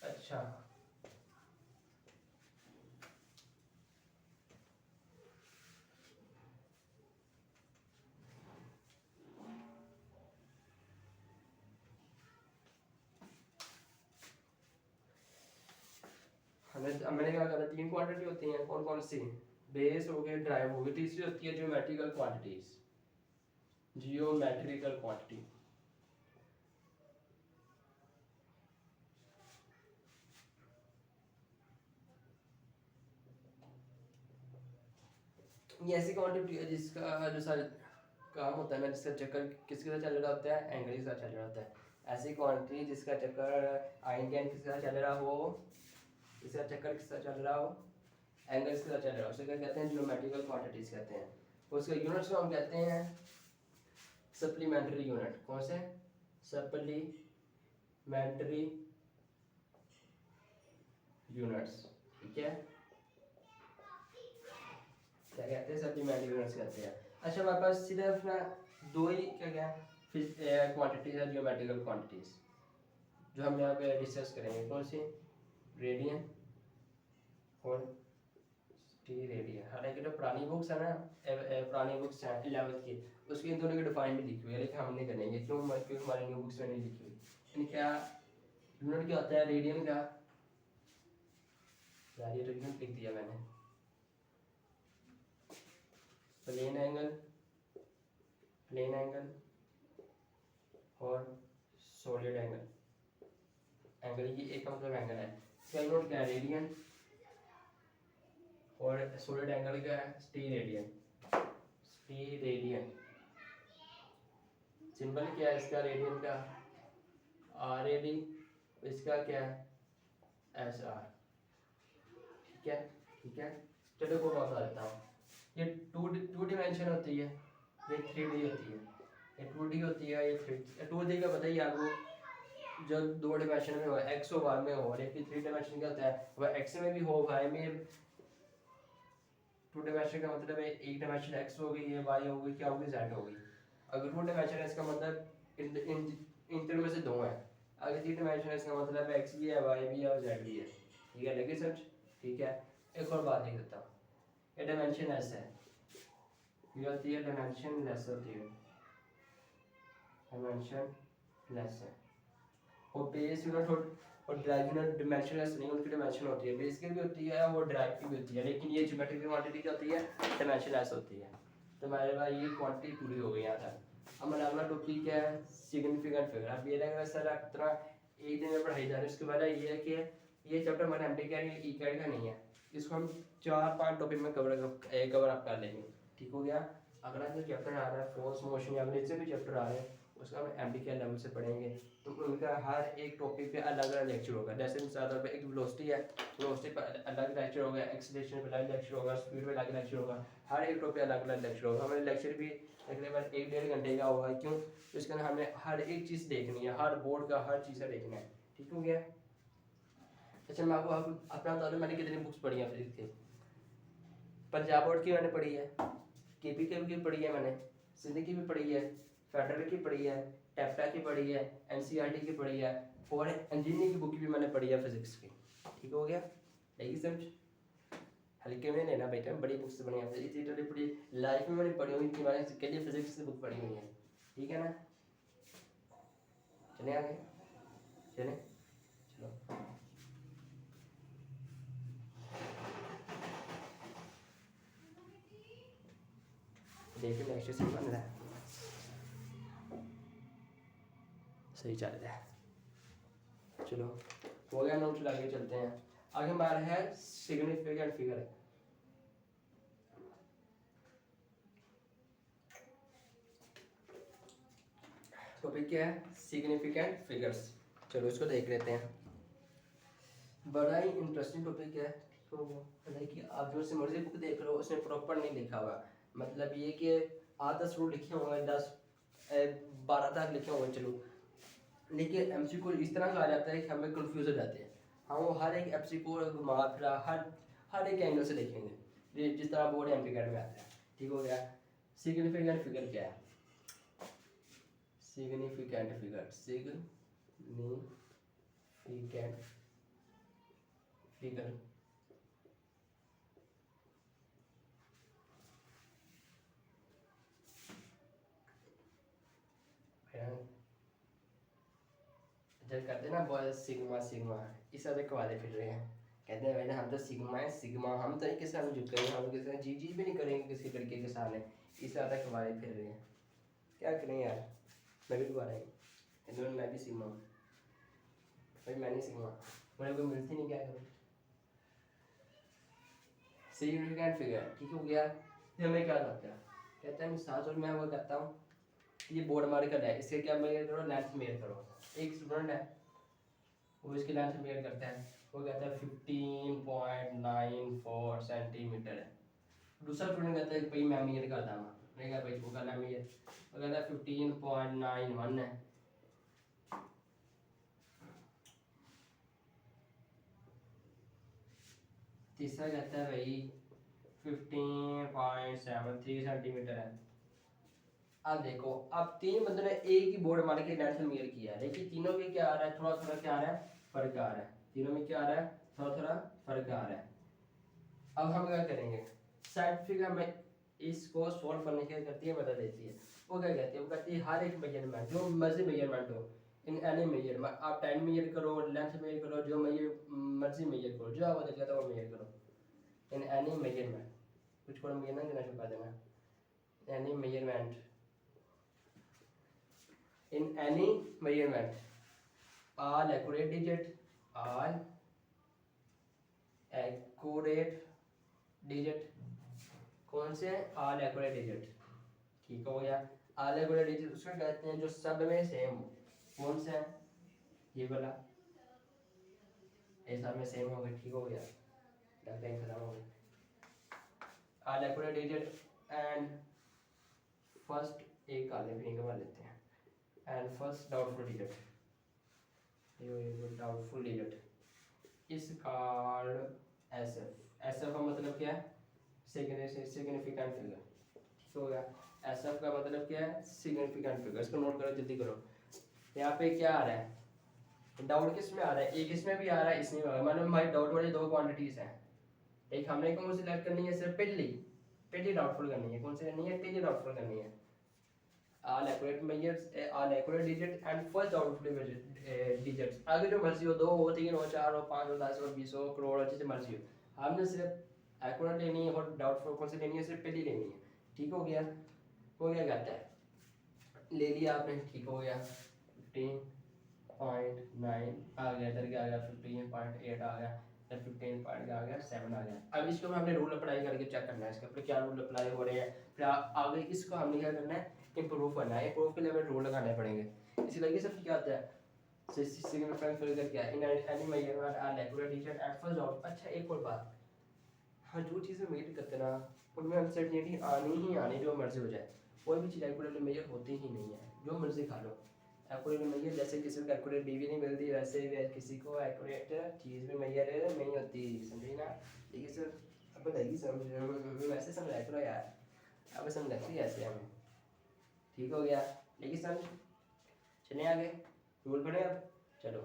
अच्छा, मैंने क्या कहा, तीन क्वांटिटी होती हैं, कौन कौन सी, बेस हो गए, ड्राइव हो गई, तीसरी होती है ज्योमेट्रिकल क्वांटिटीज, जियोमेट्रिकल क्वांटिटी। ये ऐसी क्वांटिटी है जिसका जो सारे काम होता है ना, जिसका चक्कर किसके साथ चल रहा होता है, एंगल के साथ चल रहा होता है। ऐसी क्वांटिटी जिसका चक्कर आइंडियन किसके साथ चल रहा हो, इसका चक्कर किसका चल रहा हो, एंगल के साथ चल रहा हो, उसे क्या कहते हैं, ज्योमेट्रिकल क्वांटिटीज कहते हैं। उसके यूनिट्स को हम कहते हैं सप्लीमेंट्री यूनिट। कौन से, सप्लीमेंट्री यूनिट्स, ठीक है, क्या कहते हैं, सप्लीमेंट्री यूनिट्स कहते हैं। अच्छा, हमारे पास सिर्फ ना दो ही क्या क्या क्वांटिटीज है, ज्योमेट्रिकल क्वांटिटीज, जो हम यहाँ पे डिस्कस करेंगे। कौन सी, रेडियन और टी रेडियन। हालांकि जो पुरानी बुक्स है ना, पुरानी बुक्स हैं 11th की, उसकी इन दोनों की डिफाइन भी लिखी हुई है, लेकिन हम नहीं करेंगे क्योंकि हमारी न्यू बुक्स में नहीं लिखी हुई। यानी क्या यूनिट क्या होता है रेडियन का, यार ये यूनिट लिख दिया मैंने, प्लेन एंगल, प्लेन एंगल और सॉलिड एंगल। एंगल ये एक का मतलब एंगल है, इसका यूनिट क्या है, रेडियन, और सॉलिड एंगल क्या है, स्टीरेडियन, स्टीरेडियन। सिंबल क्या है इसका, रेडियन का आर ए डी, इसका क्या है, एस आर, ठीक है, ठीक है। चलो को बता देता हूँ, ये टू डिमेंशन होती है, ये 3D होती है, ये 2D होती है, ये 2D का बताइए आपको, जो दो डिमेंशन में हो, एक्स और वाई में हो, और एक 3 डिमेंशन क्या होता है, वह एक्स में भी हो, वाई में। 2 डिमेंशन का मतलब है एक डिमेंशन एक्स हो गई, ये वाई हो गई, क्या होगी, जेड हो गई। अगर 2 डिमेंशन है इसका मतलब इन तीनों में से दो है। अगर 3 डिमेंशन है इसका मतलब एक्स भी है, वाई भी है और जेड भी है, ठीक है, लगे समझ, ठीक है। एक और बात लिख देता हूँ, ये डायमेंशन लेस है, ये होती है डायमेंशन लेस होती है, डायमेंशन लेस है। और बेस यूनिट और ड्राइव यूनिट डायमेंशन लेस नहीं, उनकी डायमेंशन होती है, बेस की भी होती है और ड्राइव की भी होती है, लेकिन ये ज्योमेट्रिक क्वांटिटी क्या होती है, डायमेंशन लेस होती है। तो हमारे पास ये क्वांटिटी पूरी हो गई यहाँ तक। हमारा अगला टॉपिक है सिग्निफिकेंट फिगर। अब ये रहेगा सर आप तरह एक दिन में पढ़ाई जा रही है, उसके बाद ये है कि ये चैप्टर हमारा एमडी का नहीं, ई का नहीं है, इसको हम 4-5 टॉपिक में कवर अप कर लेंगे, ठीक हो गया। अगला जो चैप्टर आ रहा है फोर्स मोशन, या अगले से भी चैप्टर आ रहे हैं, उसका हम एमडी के लेवल से पढ़ेंगे। तो उनका हर एक टॉपिक पे अलग अलग लेक्चर होगा। जैसे मिसाल तौर पर एक वेलोसिटी है, वेलोसिटी पर अलग लेक्चर होगा, एक्सीलरेशन पे अलग लेक्चर होगा, स्पीड पे अलग लेक्चर होगा, हर एक टॉपिक अलग अलग लेक्चर होगा। हमारे लेक्चर भी तकरीबन 1-1.5 घंटे का होगा। क्यों, तो इसके अंदर हमें हर एक चीज़ देखनी है, हर बोर्ड का हर चीज़ देखना है, ठीक हो गया। अच्छा, मैं आपको अपना बता दूँ, मैंने कितनी बुक्स पढ़ी हैं फिजिक्स की। पंजाब बोर्ड की मैंने पढ़ी है, केपी की भी पढ़ी है मैंने, सिंध की भी पढ़ी है, फेडरल की पढ़ी है, टेफ्टा की पढ़ी है, एनसीईआरटी की पढ़ी है, और इंजीनियरिंग की बुक भी मैंने पढ़ी है फिजिक्स की। ठीक हो गया, लेकिन समझ हल्के में लेना बेटा, बड़ी बुक्स बनी है इतनी बड़ी लाइफ में मैंने पढ़ी हुई कि मैंने के लिए फिजिक्स की बुक पढ़ी हुई है। ठीक है ना, चले आगे, चले चलो। देखिए नेक्स्ट सही बन रहा है, सही चल रहा है। चलो हो गया नोट, आगे चलते हैं। आगे हमारा है सिग्निफिकेंट फिगर। टॉपिक क्या है, सिग्निफिकेंट फिगर्स। चलो इसको देख लेते हैं, बड़ा ही इंटरेस्टिंग टॉपिक है। तो देखिए आप जो से मर्जी बुक देख लो उसमें प्रॉपर नहीं लिखा हुआ, मतलब ये कि 8-10 रूल लिखे होंगे, 10-12 तक लिखे होंगे चलो, लेकिन एमसीक्यू इस तरह का आ जाता है कि हमें कंफ्यूज हो जाते हैं। हम वो हर एक एमसीक्यू घुमा फिरा हर एक एंगल से देखेंगे जिस तरह बोर्ड एमपीकेट में आता है। ठीक हो गया, सिग्निफिकेंट फिगर क्या है, सिग्निफिकेंट फिगर, सिग्निफिकेंट फिगर जब कहते हैं ना बॉयज सिग्मा सिग्मा, इस तरह के वाले फिर रहे हैं, कहते हैं भाई हम तो सिग्मा है सिग्मा, हम तो किसी हम झुकेंगे, हम किसी जी जी भी नहीं करेंगे किसी लड़के के सामने, इस तरह के वाले फिर रहे हैं। क्या करें यार, मैं भी दोबारा ही मैं भी सिग्मा भाई, मैं नहीं सिग्मा, मुझे कोई मिलती नहीं, क्या करूँ। सिग्निफिकेंट फिगर ठीक हो गया, ये हमें क्या लगता है, कहते हैं मिसाल और मैं वो कहता हूँ ये बोर्ड मार्कर है, इसके क्या मेजर करो, लेंथ मेजर करो। एक स्टूडेंट है वो इसकी लेंथ मेजर करता है, वो कहता है 15.94 सेंटीमीटर है। दूसरा स्टूडेंट कहता है भाई मैं मेजर करता हूँ, नहीं कहता भाई वो करना मेजर, वो कहता है 15.91 है। तीसरा कहता है भाई 15.73 सेंटीमीटर है। अब देखो, अब तीन बंदों ने एक ही बोर्ड मार के लेंथ मेजर किया है, लेकिन तीनों में क्या आ रहा है, थोड़ा थोड़ा क्या आ रहा है, फर्क आ रहा है। तीनों में क्या आ रहा है, थोड़ा थोड़ा फर्क आ रहा है। अब हम क्या करेंगे, साइंटिफिक हमें इसको सॉल्व करने की करती है, मदद देती है। वो क्या कहती है, वो कहती है हर एक मेजरमेंट जो मर्जी मेजरमेंट हो, इन एनी मेजरमेंट, आप टाइम मेजर करो, लेंथ मेजर करो, जो मर्जी मेजर करो, जो आपको दिखता है वो मेजर करो। इन एनी मेजरमेंट, कुछ को मेजर ना देना, छुपा देना, any measurement, in any measurement, all accurate digit, all accurate digit, कौन से all accurate digit, ठीक हो गया। all accurate digit उसको कहते हैं जो सब में सेम हो, कौन सा है, ये वाला, ये सब में सेम हो गया। ठीक हो गया, लगता है खत्म हो गया। all accurate digit and first एक आले भी निकलवा लेते हैं, and first doubtful digit, ये doubtful digit is called SF. SF का मतलब क्या है, सिग्निफिकेंट फिगर। ठीक हो गया, एसएफ का मतलब क्या है, सिग्निफिकेंट फिगर। इसको नोट करो, जल्दी करो। यहाँ पे क्या आ रहा है, डाउट किस में आ रहा है, एक इसमें भी आ रहा है, इसमें भी आ रहा है। मतलब हमारी डाउट वाली दो क्वांटिटीज हैं, एक हमने कौन सी सिलेक्ट करनी है, सिर्फ पहली डाउटफुल करनी है, कौन सी करनी है, पहली डाउटफुल करनी है। all accurate measures, all accurate digit and first doubtful digits, आगे जो मर्जी हो, 2 हो, 3 हो, 4 हो, 5 हो, 10 हो, 20 हो, करोड़ हो, जितनी मर्जी हो, हमने सिर्फ एक्यूरेट लेनी है और डाउटफुल कौन सी लेनी है, सिर्फ पहली लेनी है। ठीक हो गया, हो गया कहता है, ले लिया आपने, ठीक हो गया। 15.9 आ गया, इधर क्या आ गया, 15.8 आ गया, 15 पॉइंट आ गया, 7 आ गया। अब इसको हमने रूल अप्लाई करके चेक करना है, इसके ऊपर क्या रूल अप्लाई हो रहे हैं, फिर आगे इसको हमने क्या करना है, इंप्रूव करना है। इंप्रूव के लिए हमें रूल लगाने पड़ेंगे। इसी लगे सब क्या होता है, सिग्निफिकेंट फिगर क्या है, in any measurement are accurate digit at first doubt. अच्छा एक और बात, हाँ जो चीज़ें मेजर करते ना उनमें अनसर्टेनिटी आनी ही आनी, जो मर्जी हो जाए, कोई भी चीज़ एक्यूरेट मेजर होती ही नहीं है, जो मर्जी खा लो एक्यूरेट मेजर। जैसे किसी को एक्यूरेट डीवी नहीं मिलती, वैसे किसी को एक्यूरेट चीज़ भी मेजर नहीं होती, समझी ना। लेकिन सर अब बताइए, समझ वैसे समझाया करो यार, अब समझाती है ऐसे हमें। ठीक हो गया, लेकिन समझ चले आगे, रूल पढ़े अब, चलो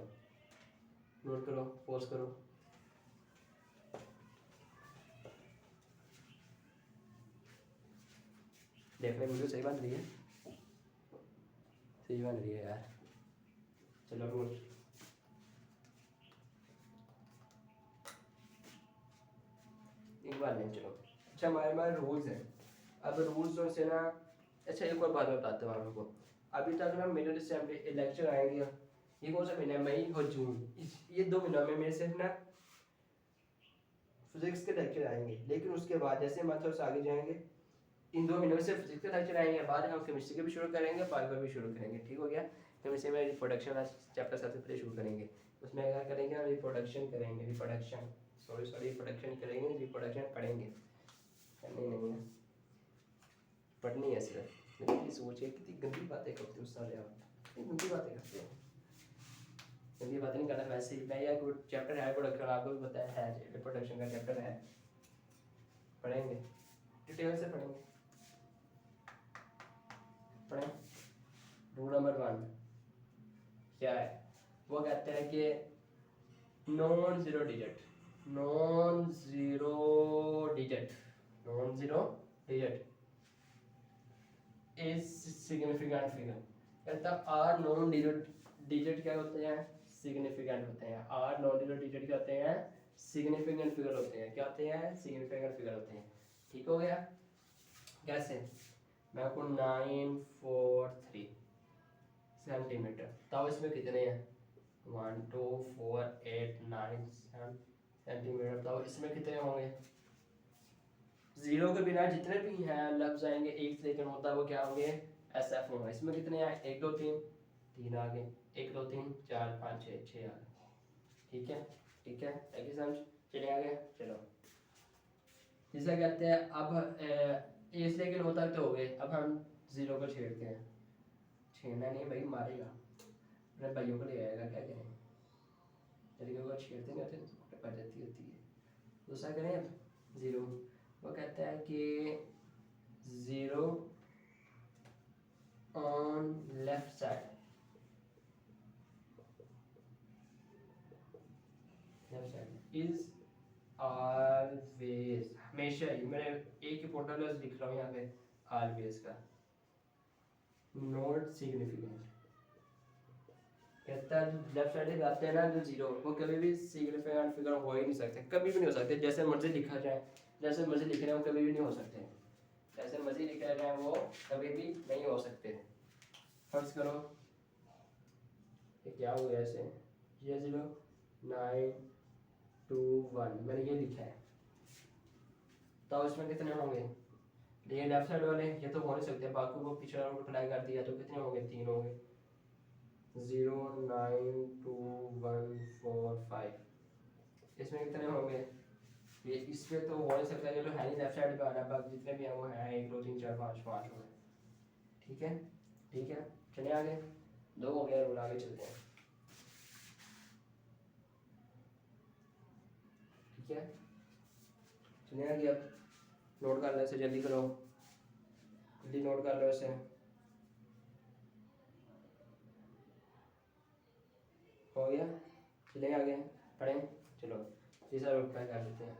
नोट करो, पॉज करो। देख रहे वीडियो सही बन रही है, सही बन रही है यार। चलो रूल, एक बार नहीं, चलो अच्छा हमारे हमारे रूल्स हैं। अब रूल्स से ना, अच्छा एक और बात मैं बताता हूँ आप लोगों को। अभी तक ना मिडिल असेंबली लेक्चर आएंगे, ये कौन सा महीना है, मई और जून, ये 2 महीनों में मेरे सिर्फ ना फिजिक्स के लेक्चर आएंगे। लेकिन उसके बाद जैसे हम थोड़ा सा आगे जाएंगे, इन 2 महीनों में सिर्फ फिजिक्स के लेक्चर आएंगे, बाद हम केमिस्ट्री के भी शुरू करेंगे, बायो भी शुरू करेंगे। ठीक हो गया। केमिस्ट्री में रिप्रोडक्शन वाला चैप्टर सबसे पहले शुरू करेंगे। उसमें क्या करेंगे, हम रिप्रोडक्शन करेंगे, रिप्रोडक्शन रिप्रोडक्शन करेंगे, रिप्रोडक्शन पढ़ेंगे, करनी नहीं है, पढ़नी है सिर्फ। लेकिन सोचिए कितनी गंदी बातें करते हो सारे आप, कितनी गंदी बातें करते हो। गंदी बातें नहीं करना, वैसे ही मैं यार कोई चैप्टर है प्रोडक्शन, आपको भी पता है रिप्रोडक्शन का चैप्टर है, पढ़ेंगे, डिटेल से पढ़ेंगे। पढ़ें। रूल नंबर 1 क्या है, वो कहते हैं कि non zero digit, non zero digit, non zero digit is significant figure. कहता है आर नॉन डिजिट क्या होते हैं, सिग्निफिकेंट होते हैं। आर नॉन जीरो डिजिट क्या होते हैं, सिग्निफिकेंट फिगर होते हैं। क्या होते हैं, सिग्निफिकेंट फिगर होते हैं। ठीक हो गया। कैसे, मैं आपको 943 सेंटीमीटर, तब इसमें कितने हैं, 1 2 4 8 9 7 सेंटीमीटर, तब इसमें कितने होंगे, जीरो के बिना जितने भी हैं लफ्ज आएंगे एक से लेकर होता है वो क्या होंगे, एस एफ होंगे। इसमें कितने हैं, 1 2 3 3 आ गए, 1 2 3 4 5 6 6 आ गए। ठीक है, ठीक है, लगी समझ। चले आगे, चलो जिसे कहते हैं अब इस लेकिन होता तो हो गए। अब हम जीरो को छेड़ते हैं, छेड़ना नहीं भाई, मारेगा, अपने भाइयों को ले आएगा, क्या करें, लड़कियों को छेड़ते नहीं होते तो बजाती होती है। दूसरा करें अब जीरो, वो कहता है कि zero on left side, left side is always, हमेशा ही, मैंने एक ही पोर्टल लिख रहा हूँ यहाँ पे, ऑलवेज का नॉट सिग्निफिकेंट। कहता है लेफ्ट साइड आते हैं ना जो जीरो, वो कभी भी सिग्निफिकेंट फिगर हो ही नहीं सकते, कभी भी नहीं हो सकते। जैसे मर्जी लिखा जाए, जैसे मर्जी लिख रहे हैं वो कभी भी नहीं हो सकते, जैसे मर्जी लिखा जाए वो कभी भी नहीं हो सकते। फर्ज करो ये क्या हो गया, ऐसे ये 0 9 2 1 मैंने ये लिखा है, तो इसमें कितने होंगे, ये लेफ्ट साइड वाले ये तो हो नहीं सकते, बाकी को पिछला अप्लाई कर दिया तो कितने होंगे, 3 होंगे, 0 9 2 1 4 5। इसमें कितने होंगे, ये इस पे तो हो नहीं सकता, चलो है नहीं लेफ्ट साइड पे आ रहा है, बाकी जितने भी हैं वो हैं 1 2 3 4 5 5 हो गए। ठीक है, ठीक है, चलिए आगे, 2 हो गया, रूल आगे चलते हैं। ठीक है, चलिए आगे, अब नोट कर लो इसे, जल्दी करो, जल्दी नोट कर लो इसे। हो गया, चलिए आगे पढ़ें, चलो तीसरा रूल क्या कर लेते हैं।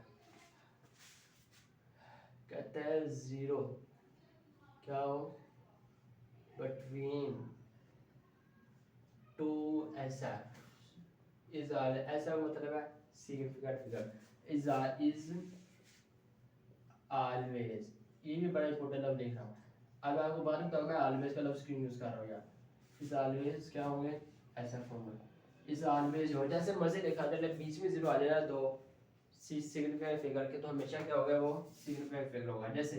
कहते हैं जीरो क्या हो, बिटवीन टू ऐसा इज आल, ऐसा मतलब है सिग्निफिकेंट फिगर, इज ऑलवेज, ये भी बड़ा इंपॉर्टेंट लफ्ज लिख रहा हूँ। अब आपको बात बताऊँ, मैं ऑलवेज का लफ्ज क्यों यूज़ कर रहा हूँ यहाँ, इज ऑलवेज क्या होंगे, ऐसा फॉर्मूला इज ऑलवेज हो, जैसे मर्जी लिखा जाए, बीच में जीरो आ जाए ना तो सिग्निफिकेंट फिगर के, तो हमेशा क्या होगा, वो सिग्निफिकेंट फिगर होगा। जैसे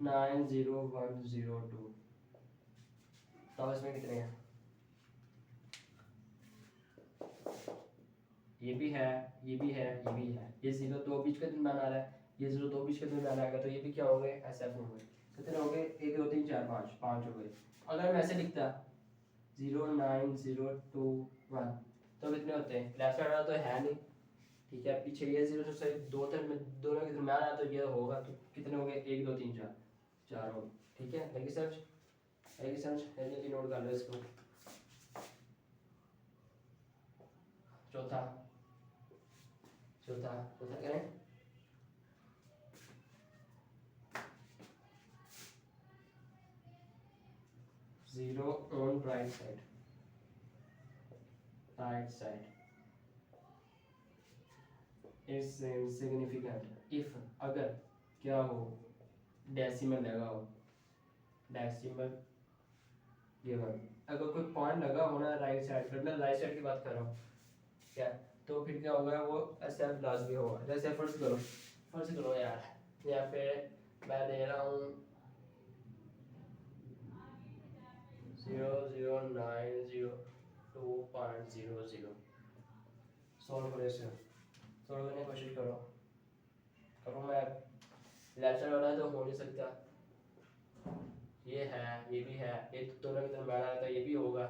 90102, तो इसमें कितने हैं, ये भी है, ये भी है, ये भी है, ये जीरो दो बीच के दरमियान आ रहा है, ये जीरो दो बीच के दरमियान आएगा, तो ये भी क्या हो गए, ऐसे होंगे। कितने हो गए, 1 2 3 4 5 5 हो गए। अगर मैं ऐसे लिखता 09021, तो कितने होते हैं, लेफ्ट साइड वाला तो है नहीं, ठीक है, पीछे ये जीरो से दो तक में दोनों के दरमियान आया तो ये होगा, तो कितने हो गए, 1 2 3 4 4 हो गए। ठीक है, लगी समझ, लगी समझ, जल्दी नोट कर लो इसको। चौथा चौथा चौथा करें 0 on right side is significant if अगर क्या हो डेसिमल लगा हो डेसिमल गिवन अगर कोई पॉइंट लगा होना राइट साइड पर, मैं राइट साइड की बात कर रहा हूँ क्या, तो फिर क्या होगा वो ऐसे लाजमी होगा। जैसे फर्ज करो यार यहाँ पे मैं दे रहा हूँ 0.090 सॉल्व करो इसे, सॉल्व करने की कोशिश करो मैं लेफ्ट साइड वाला तो हो नहीं सकता, ये है ये भी है, ये दोनों के दरम्यान आ रहा था, ये भी होगा।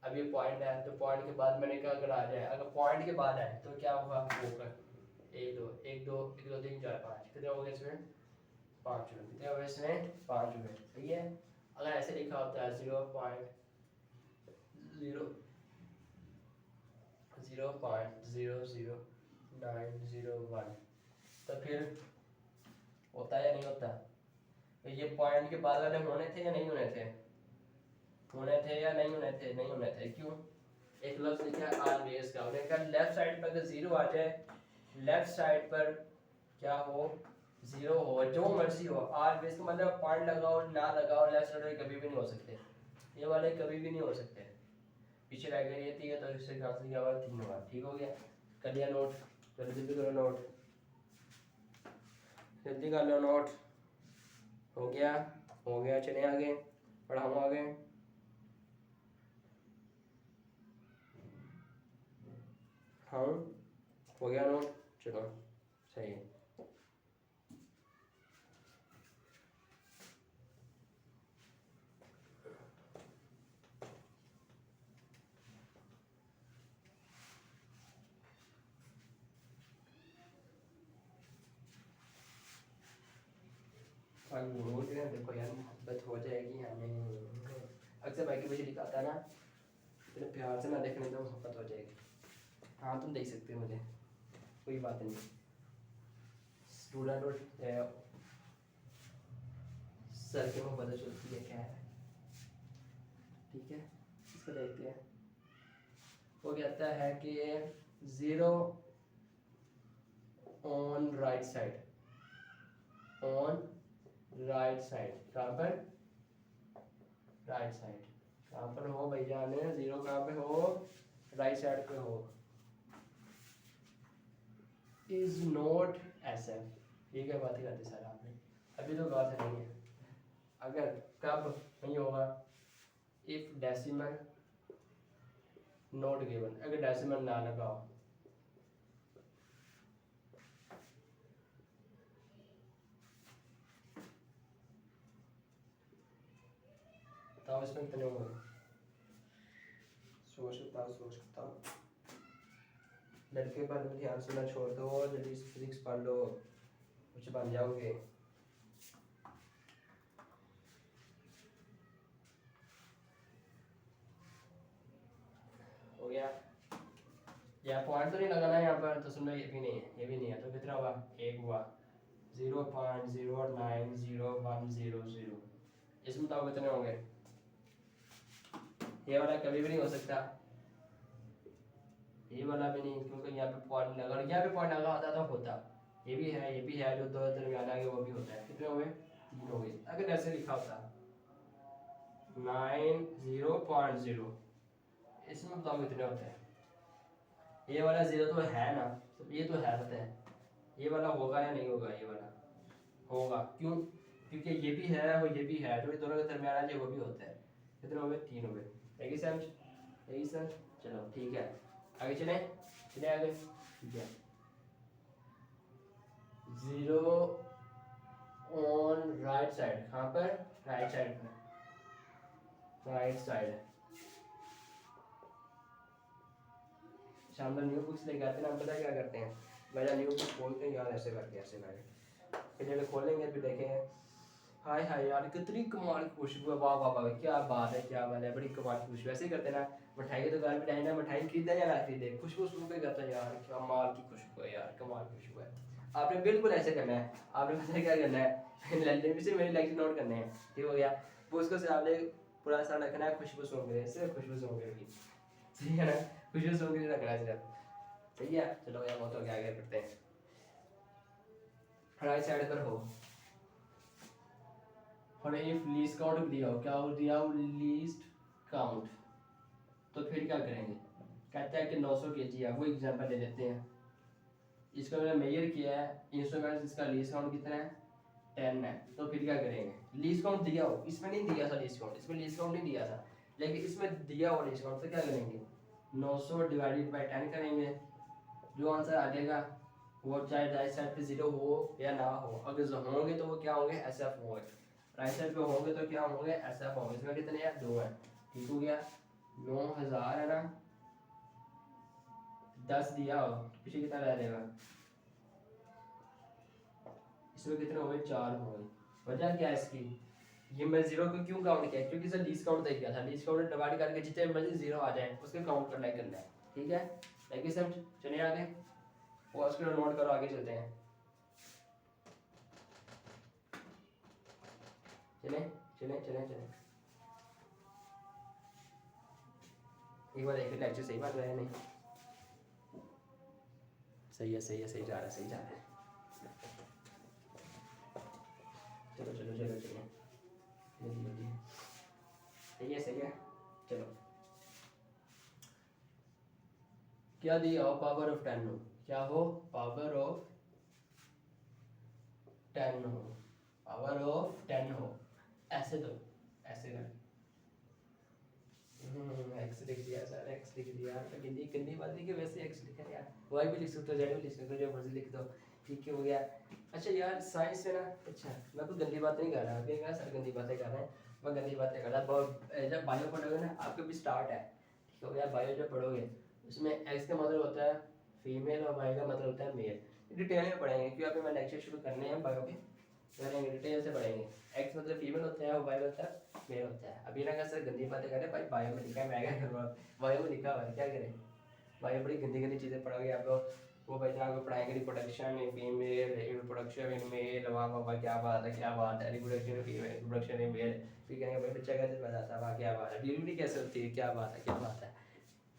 अब ये पॉइंट है तो पॉइंट के बाद मैंने कहा अगर आ जाए, अगर पॉइंट के बाद आए तो क्या होगा, होगा 1 2 1 2 1 2 3 4 5 कितने हो गए इसमें 5 हुए, कितने हो गए इसमें 5 हुए, सही है। अगर ऐसे लिखा होता है 0.00901 तो फिर होता है या नहीं होता, तो ये पॉइंट के बाद वाले होने थे या नहीं होने थे, होने थे या नहीं होने थे, नहीं होने थे। क्यों, एक लफ्ज लिखा है ऑलवेज का, उन्होंने कहा लेफ्ट साइड पर अगर 0 आ जाए, लेफ्ट साइड पर क्या हो 0 हो, जो मर्जी हो, ऑलवेज का मतलब पॉइंट लगाओ ना लगाओ लेफ्ट साइड पर कभी भी नहीं हो सकते, ये वाले कभी भी नहीं हो सकते। पीछे रह गए ये 3 तो इससे कैंसिल किया हुआ 3 हुआ, ठीक हो गया। कर लिया नोट, जल्दी करो नोट, जल्दी कर लो नोट, हो गया चले आगे पढ़ाऊँ आगे। हाँ हो गया नोट, चलो सही है। देखो यार मोहब्बत हो जाएगी हमें, अक्सर भाई की मुझे दिखाता है ना, इतने प्यार से ना देखने तो मोहब्बत हो जाएगी। हाँ तुम देख सकते हो मुझे, कोई बात नहीं। स्टूडेंट और सर के में पता चलती है क्या है, ठीक है। इसको देखते हैं, वो कहता है कि 0 on right side, on right side कहाँ पर, राइट साइड कहाँ पर हो भैया ने, 0 कहाँ पे हो, राइट साइड पे हो, इज नॉट SF। ये क्या बात ही करते सर आपने, अभी तो बात नहीं है। अगर कब नहीं होगा, इफ डेसिमल नॉट गिवन, अगर डेसिमल ना लगाओ, बताओ इसमें कितने होंगे, सोच सकता हूँ। लड़के पर ध्यान से ना छोड़ दो, जल्दी फिजिक्स पढ़ लो, कुछ बन जाओगे। हो गया, यहाँ पॉइंट तो नहीं लगाना है यहाँ पर, तो सुनो ये भी नहीं है, ये भी नहीं है, तो कितना हुआ 1 हुआ। 0.09010, इसमें बताओ कितने होंगे, ये वाला कभी भी नहीं हो सकता, ये वाला भी नहीं, क्योंकि यहाँ पे पॉइंट लगा, यहाँ पे पॉइंट लगा होता तो होता। ये भी है जो 2 दरमियान आगे वो भी होता है, कितने हो गए 3 हो गए। अगर ऐसे लिखा होता 90.0, इसमें बताओ कितने होते हैं, ये वाला 0 तो है ना, तो ये तो है पता है, ये वाला होगा या नहीं होगा, ये वाला होगा। क्यों, क्योंकि ये भी है और ये भी है, जो दोनों के दरमियान आ जाए वो भी होता है। कितने हो गए 3 हो गए, यही समझ, यही सर, चलो ठीक है आगे चले आगे, ठीक है। 0 ऑन राइट साइड, कहाँ पर, राइट साइड पर, राइट साइड। शाम में न्यू बुक्स लेके आते हैं ना, पता क्या करते हैं, मेरा न्यू बुक खोलते हैं यार, ऐसे करके ऐसे करके, फिर जब खोलेंगे फिर देखें, हाय हाय यार कितनी कमाल की खुशबू है, वाह वाह वाह क्या बात है, क्या बात है, बड़ी कमाल की खुशबू। ऐसे ही करते हैं ना, मिठाई की दुकान पे जाए ना, मिठाई खरीदे या ना खरीदे, खुशबू सुन के कहता है यार क्या माल की खुशबू है यार, कमाल की खुशबू है। आपने बिल्कुल ऐसे करना है, आपने पता है क्या करना है से मेरी लेक्चर नोट करने हैं, ठीक हो गया। वो उसको से आपने पूरा सा रखना है खुशबू सूंघ के, सिर्फ खुशबू सूंघ के रखी, ठीक है ना, खुशबू सूंघ के रखना है सिर्फ, ठीक है। चलो यार बहुत हो गया, आगे करते हैं। राइट साइड पर हो और इफ लीस्ट काउंट दिया हो, क्या हो दिया हो लीस्ट काउंट, तो फिर क्या करेंगे, कहता है कि 900 kg है, वो एग्जांपल ले लेते हैं। इसको मैंने मेजर किया है इंस्ट्रूमेंट, इसका लीस्ट काउंट कितना है 10 है, तो फिर क्या करेंगे, लीस्ट काउंट दिया हो, इसमें नहीं दिया था लीस्ट काउंट, इसमें लीस्ट काउंट नहीं दिया था, लेकिन इसमें दिया हो लीस्ट काउंट, तो क्या करेंगे 900 डिवाइडेड बाई 10 करेंगे, जो आंसर आ जाएगा वो चाहे राइट साइड पे 0 हो या ना हो, अगर जो होंगे तो वो क्या होंगे SF होंगे, राइट साइड पे होंगे तो क्या होंगे SF होंगे। इसमें कितने हैं 2 हैं, ठीक हो गया। 9000 है ना, 10 दिया हो, पीछे कितना रह जाएगा, इसमें कितने होंगे 4 होंगे। वजह क्या है इसकी, ये मैं 0 को क्यों काउंट किया, क्योंकि सर लीस्ट काउंट दे दिया था, लीस्ट काउंट डिवाइड करके जितने मर्जी 0 आ जाए उसके काउंट करना है, ठीक है। लेकिन समझ, चलिए आगे, वो उसको नोट करो, आगे चलते हैं, चलें चलें चलें चलें। एक बार एक लेक्चर सही बात है नहीं, सही है सही है, सही जा रहा है सही जा रहा है, चलो चलो चलो चलो, जल्दी जल्दी, सही है सही है, चलो। क्या दिया हो पावर ऑफ 10 हो, क्या हो पावर ऑफ 10 हो, पावर ऑफ 10 हो, ऐसे दो, ऐसे कर, एक्स लिख दिया सर, एक्स लिख दिया, गंदी गंदी बात है कि वैसे एक्स लिखा यार, वाई भी लिख सकते हो, जेड भी लिख सकते हो, जो मर्जी लिख दो, ठीक है हो गया। अच्छा यार साइंस में ना, अच्छा मैं कोई गंदी बात नहीं कर रहा, अभी क्या सर गंदी बातें कर रहे हैं, मैं गंदी बातें कर रहा बहुत, जब बायो पढ़ोगे ना आपके भी स्टार्ट है, ठीक हो गया, बायो जब पढ़ोगे उसमें एक्स का मतलब होता है फीमेल और वाई का मतलब होता है मेल, डिटेल में पढ़ेंगे क्योंकि अभी मैं लेक्चर शुरू करने हैं बायो के, पढ़ेंगे डिटेल से पढ़ेंगे। एक्स मतलब फीमेल होता है और वाई होता है मेल होता है। अभी ना सर गंदी बातें करें भाई, बायो में लिखा है, मैं क्या करूँगा, बायो में लिखा हुआ है क्या करें, बायो बड़ी गंदी गंदी चीज़ें पढ़ोगे आप लोग, वो भाई साहब को पढ़ाएंगे reproduction in female, reproduction in male, वाह वाह वाह क्या बात है, क्या बात है, reproduction in female, reproduction in male, फिर कहेंगे भाई बच्चा कैसे पैदा था, वाह क्या बात है, डिलीवरी कैसे होती है, क्या बात है क्या बात है,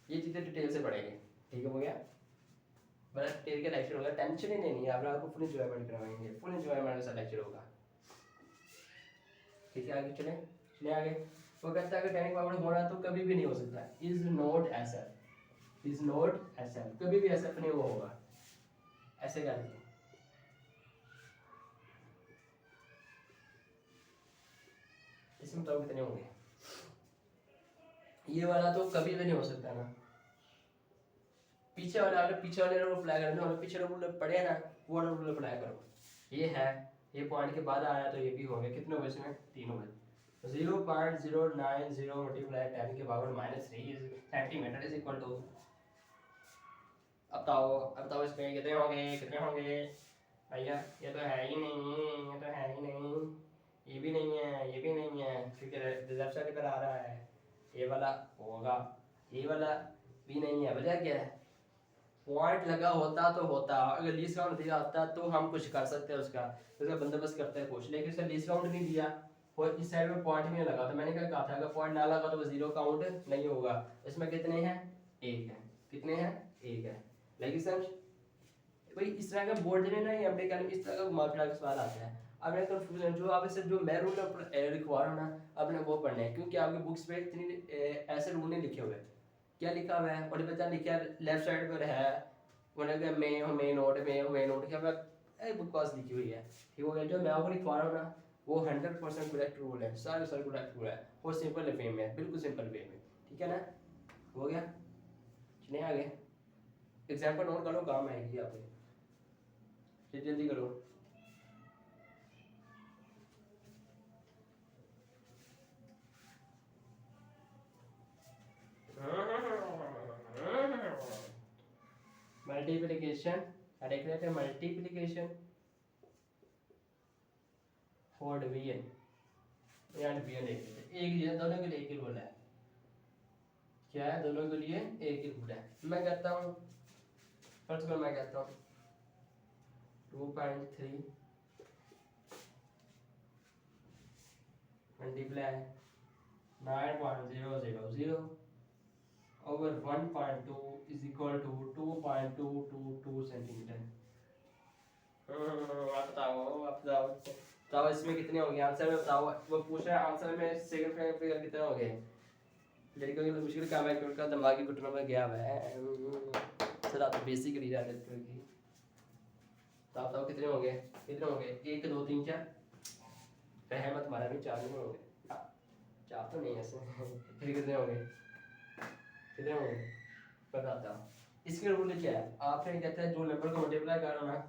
ये चीज़ें डिटेल से पढ़ेंगे, ठीक हो गया। बड़ा डिटेल का लेक्चर होगा, टेंशन ही नहीं है, आप आपको फुल इंजॉयमेंट करवाएंगे, फुल इंजॉयमेंट के साथ लेक्चर होगा, ठीक है। आगे चले चले आगे, वो कहता है अगर टेनिक पावर होना तो कभी भी नहीं हो सकता, is not SF, is not SF, कभी भी एसएफ नहीं हुआ होगा, ऐसे कर लीजिए, इसमें तो कितने होंगे, ये वाला तो कभी भी नहीं हो सकता ना, पीछे वाले आपने पीछे वाले रूल अप्लाई करना, और पीछे रूल पढ़े ना वो रूल अप्लाई करो, ये है, ये पॉइंट के बाद आया तो ये भी हो गया, कितने हो गए इसमें 3 हो गए, 0.090 मल्टीप्लाई 10 के power -3 centimetre is equal to, अब बताओ इसमें कितने होंगे, कितने होंगे भैया, ये तो है ही नहीं, ये तो है ही नहीं, ये भी नहीं है, ये भी नहीं है, क्योंकि रिजर्व साइड पर आ रहा है, ये वाला होगा, ये वाला भी नहीं है, वजह क्या है, पॉइंट लगा होता तो होता, अगर लीस्ट काउंट दिया होता तो हम कुछ कर सकते हैं उसका बंदोबस्त करते हैं कुछ, लेकिन उसका लीस्ट काउंट नहीं दिया और इस साइड में पॉइंट भी नहीं लगा, तो मैंने क्या कहा था अगर पॉइंट ना लगा तो वो 0 काउंट नहीं होगा। इसमें कितने हैं 1 है, कितने हैं 1 है, लेकिन समझ भाई इस तरह का बोर्ड में ना अपने क्या इस तरह का घुमा फिरा के सवाल आता है, अब मैं कंफ्यूजन जो आप इससे जो मैं रूल रिक्वायर हो ना आपने वो पढ़ने हैं, क्योंकि आपकी बुक्स पे इतनी ऐसे रूल नहीं लिखे हुए, क्या लिखा हुआ है और बच्चा लिखा लेफ्ट साइड पर है, उन्होंने मे नोट क्या बकवास लिखी हुई है, ठीक हो गया। जो मैं आपको रिक्वायर हो ना वो 100% करेक्ट रूल है, सारे सारे करेक्ट रूल है और सिंपल वे में, बिल्कुल सिंपल वे में, ठीक है ना, हो गया। चलिए आगे, एग्जाम्पल नोट करो काम आएगी आपको, जल्दी करो। मल्टीप्लिकेशन, देख लेते हैं मल्टीप्लिकेशन फॉर डिवीजन या डिवीजन देख लेते हैं, एक ही दोनों के लिए एक ही रूल है, क्या है, दोनों के लिए एक ही रूट है। मैं कहता हूँ फर्स्ट पर मैं कहता हूँ 2.3 multiply 9.000 over 1.2 is equal to 2.222 centimetre. आप बताओ इसमें कितने हो गए आंसर में बताओ। वो पूछ रहा है आंसर में सेकंड फिगर कितने हो गए। लड़कियों के लिए मुश्किल काम है कि उनका दिमागी घुटनों में गया हुआ है। सर आप बेसिक रीड है लड़कियों की। तो आप बताओ कितने हो गए, कितने हो गए, 1 2 3 4। रहमत तुम्हारा भी 4 नहीं हो गए, 4 तो नहीं ऐसे। फिर कितने हो गए, कितने हो गए बताता हूँ। इसके रूल क्या है, आपने कहता है जो नंबर को मल्टीप्लाई करो ना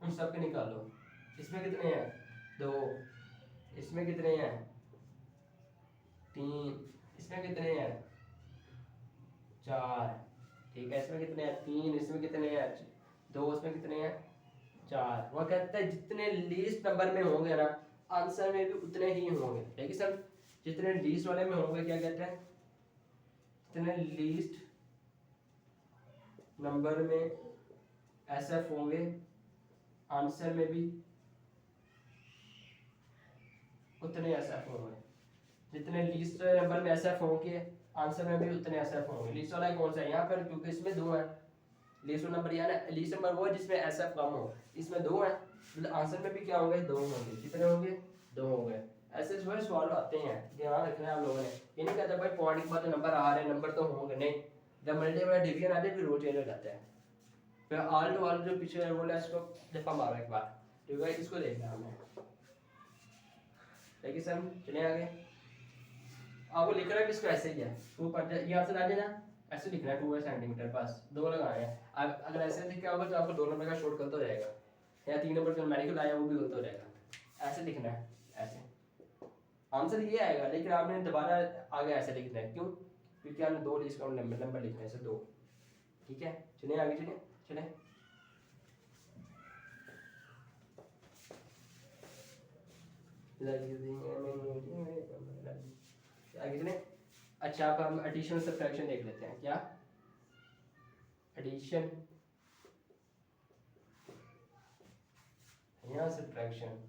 उन सब के निकालो। इसमें कितने हैं 2, इसमें कितने हैं 3, इसमें कितने हैं 4, ठीक है। इसमें कितने हैं 3, इसमें कितने हैं 2, इसमें कितने हैं 4। वो कहता है जितने लीस्ट नंबर में होंगे ना आंसर में भी उतने ही होंगे। देखिए सर जितने लीस्ट वाले में होंगे क्या कहते हैं, जितने लीस्ट नंबर में एसएफ होंगे आंसर में भी उतने एसएफ होंगे। जितने लीस्ट नंबर में एसएफ होंगे आंसर में भी उतने एसएफ होंगे। लीस्ट वाला कौन सा है यहाँ पर, क्योंकि इसमें 2 है। लीस्ट नंबर यानी लीस्ट नंबर वो है जिसमें एसएफ कम हो, इसमें 2 है मतलब आंसर में भी क्या होंगे 2 होंगे। कितने होंगे 2 होंगे। ऐसे जो है सवाल आते हैं, ध्यान रखना है आप लोगों ने। ये नहीं कहता भाई पॉइंट के बाद नंबर आ रहे हैं नंबर तो होंगे, नहीं। जब मल्टीपल डिवीजन आते हैं फिर रूल चेंज हो जाता है। फिर ऑल टू ऑल जो पीछे रूल है इसको दफा मारो एक बार, ठीक है। इसको देखना हमने, देखिए सर चलिए आगे। आपको लिखना है किसको ऐसे ही है 2 पर ये आंसर आ जाएगा। ऐसे लिखना है 2 सेंटीमीटर बस 2 लगाए हैं। अगर ऐसे लिखा होगा तो आपको 2 नंबर का शॉर्ट गलत हो जाएगा, या 3 नंबर जो मैंने लाया वो भी गलत हो जाएगा। ऐसे लिखना है, ऐसे आंसर ये आएगा। लेकिन आपने दोबारा आगे ऐसे लिखना है, क्यों, क्योंकि आपने 2 लिस्ट का नंबर लिखना है, ऐसे 2, ठीक है। चलिए आगे चलिए चलें। आगे चलें। अच्छा अब हम एडिशन सब्ट्रैक्शन देख लेते हैं। क्या एडिशन या सब्ट्रैक्शन।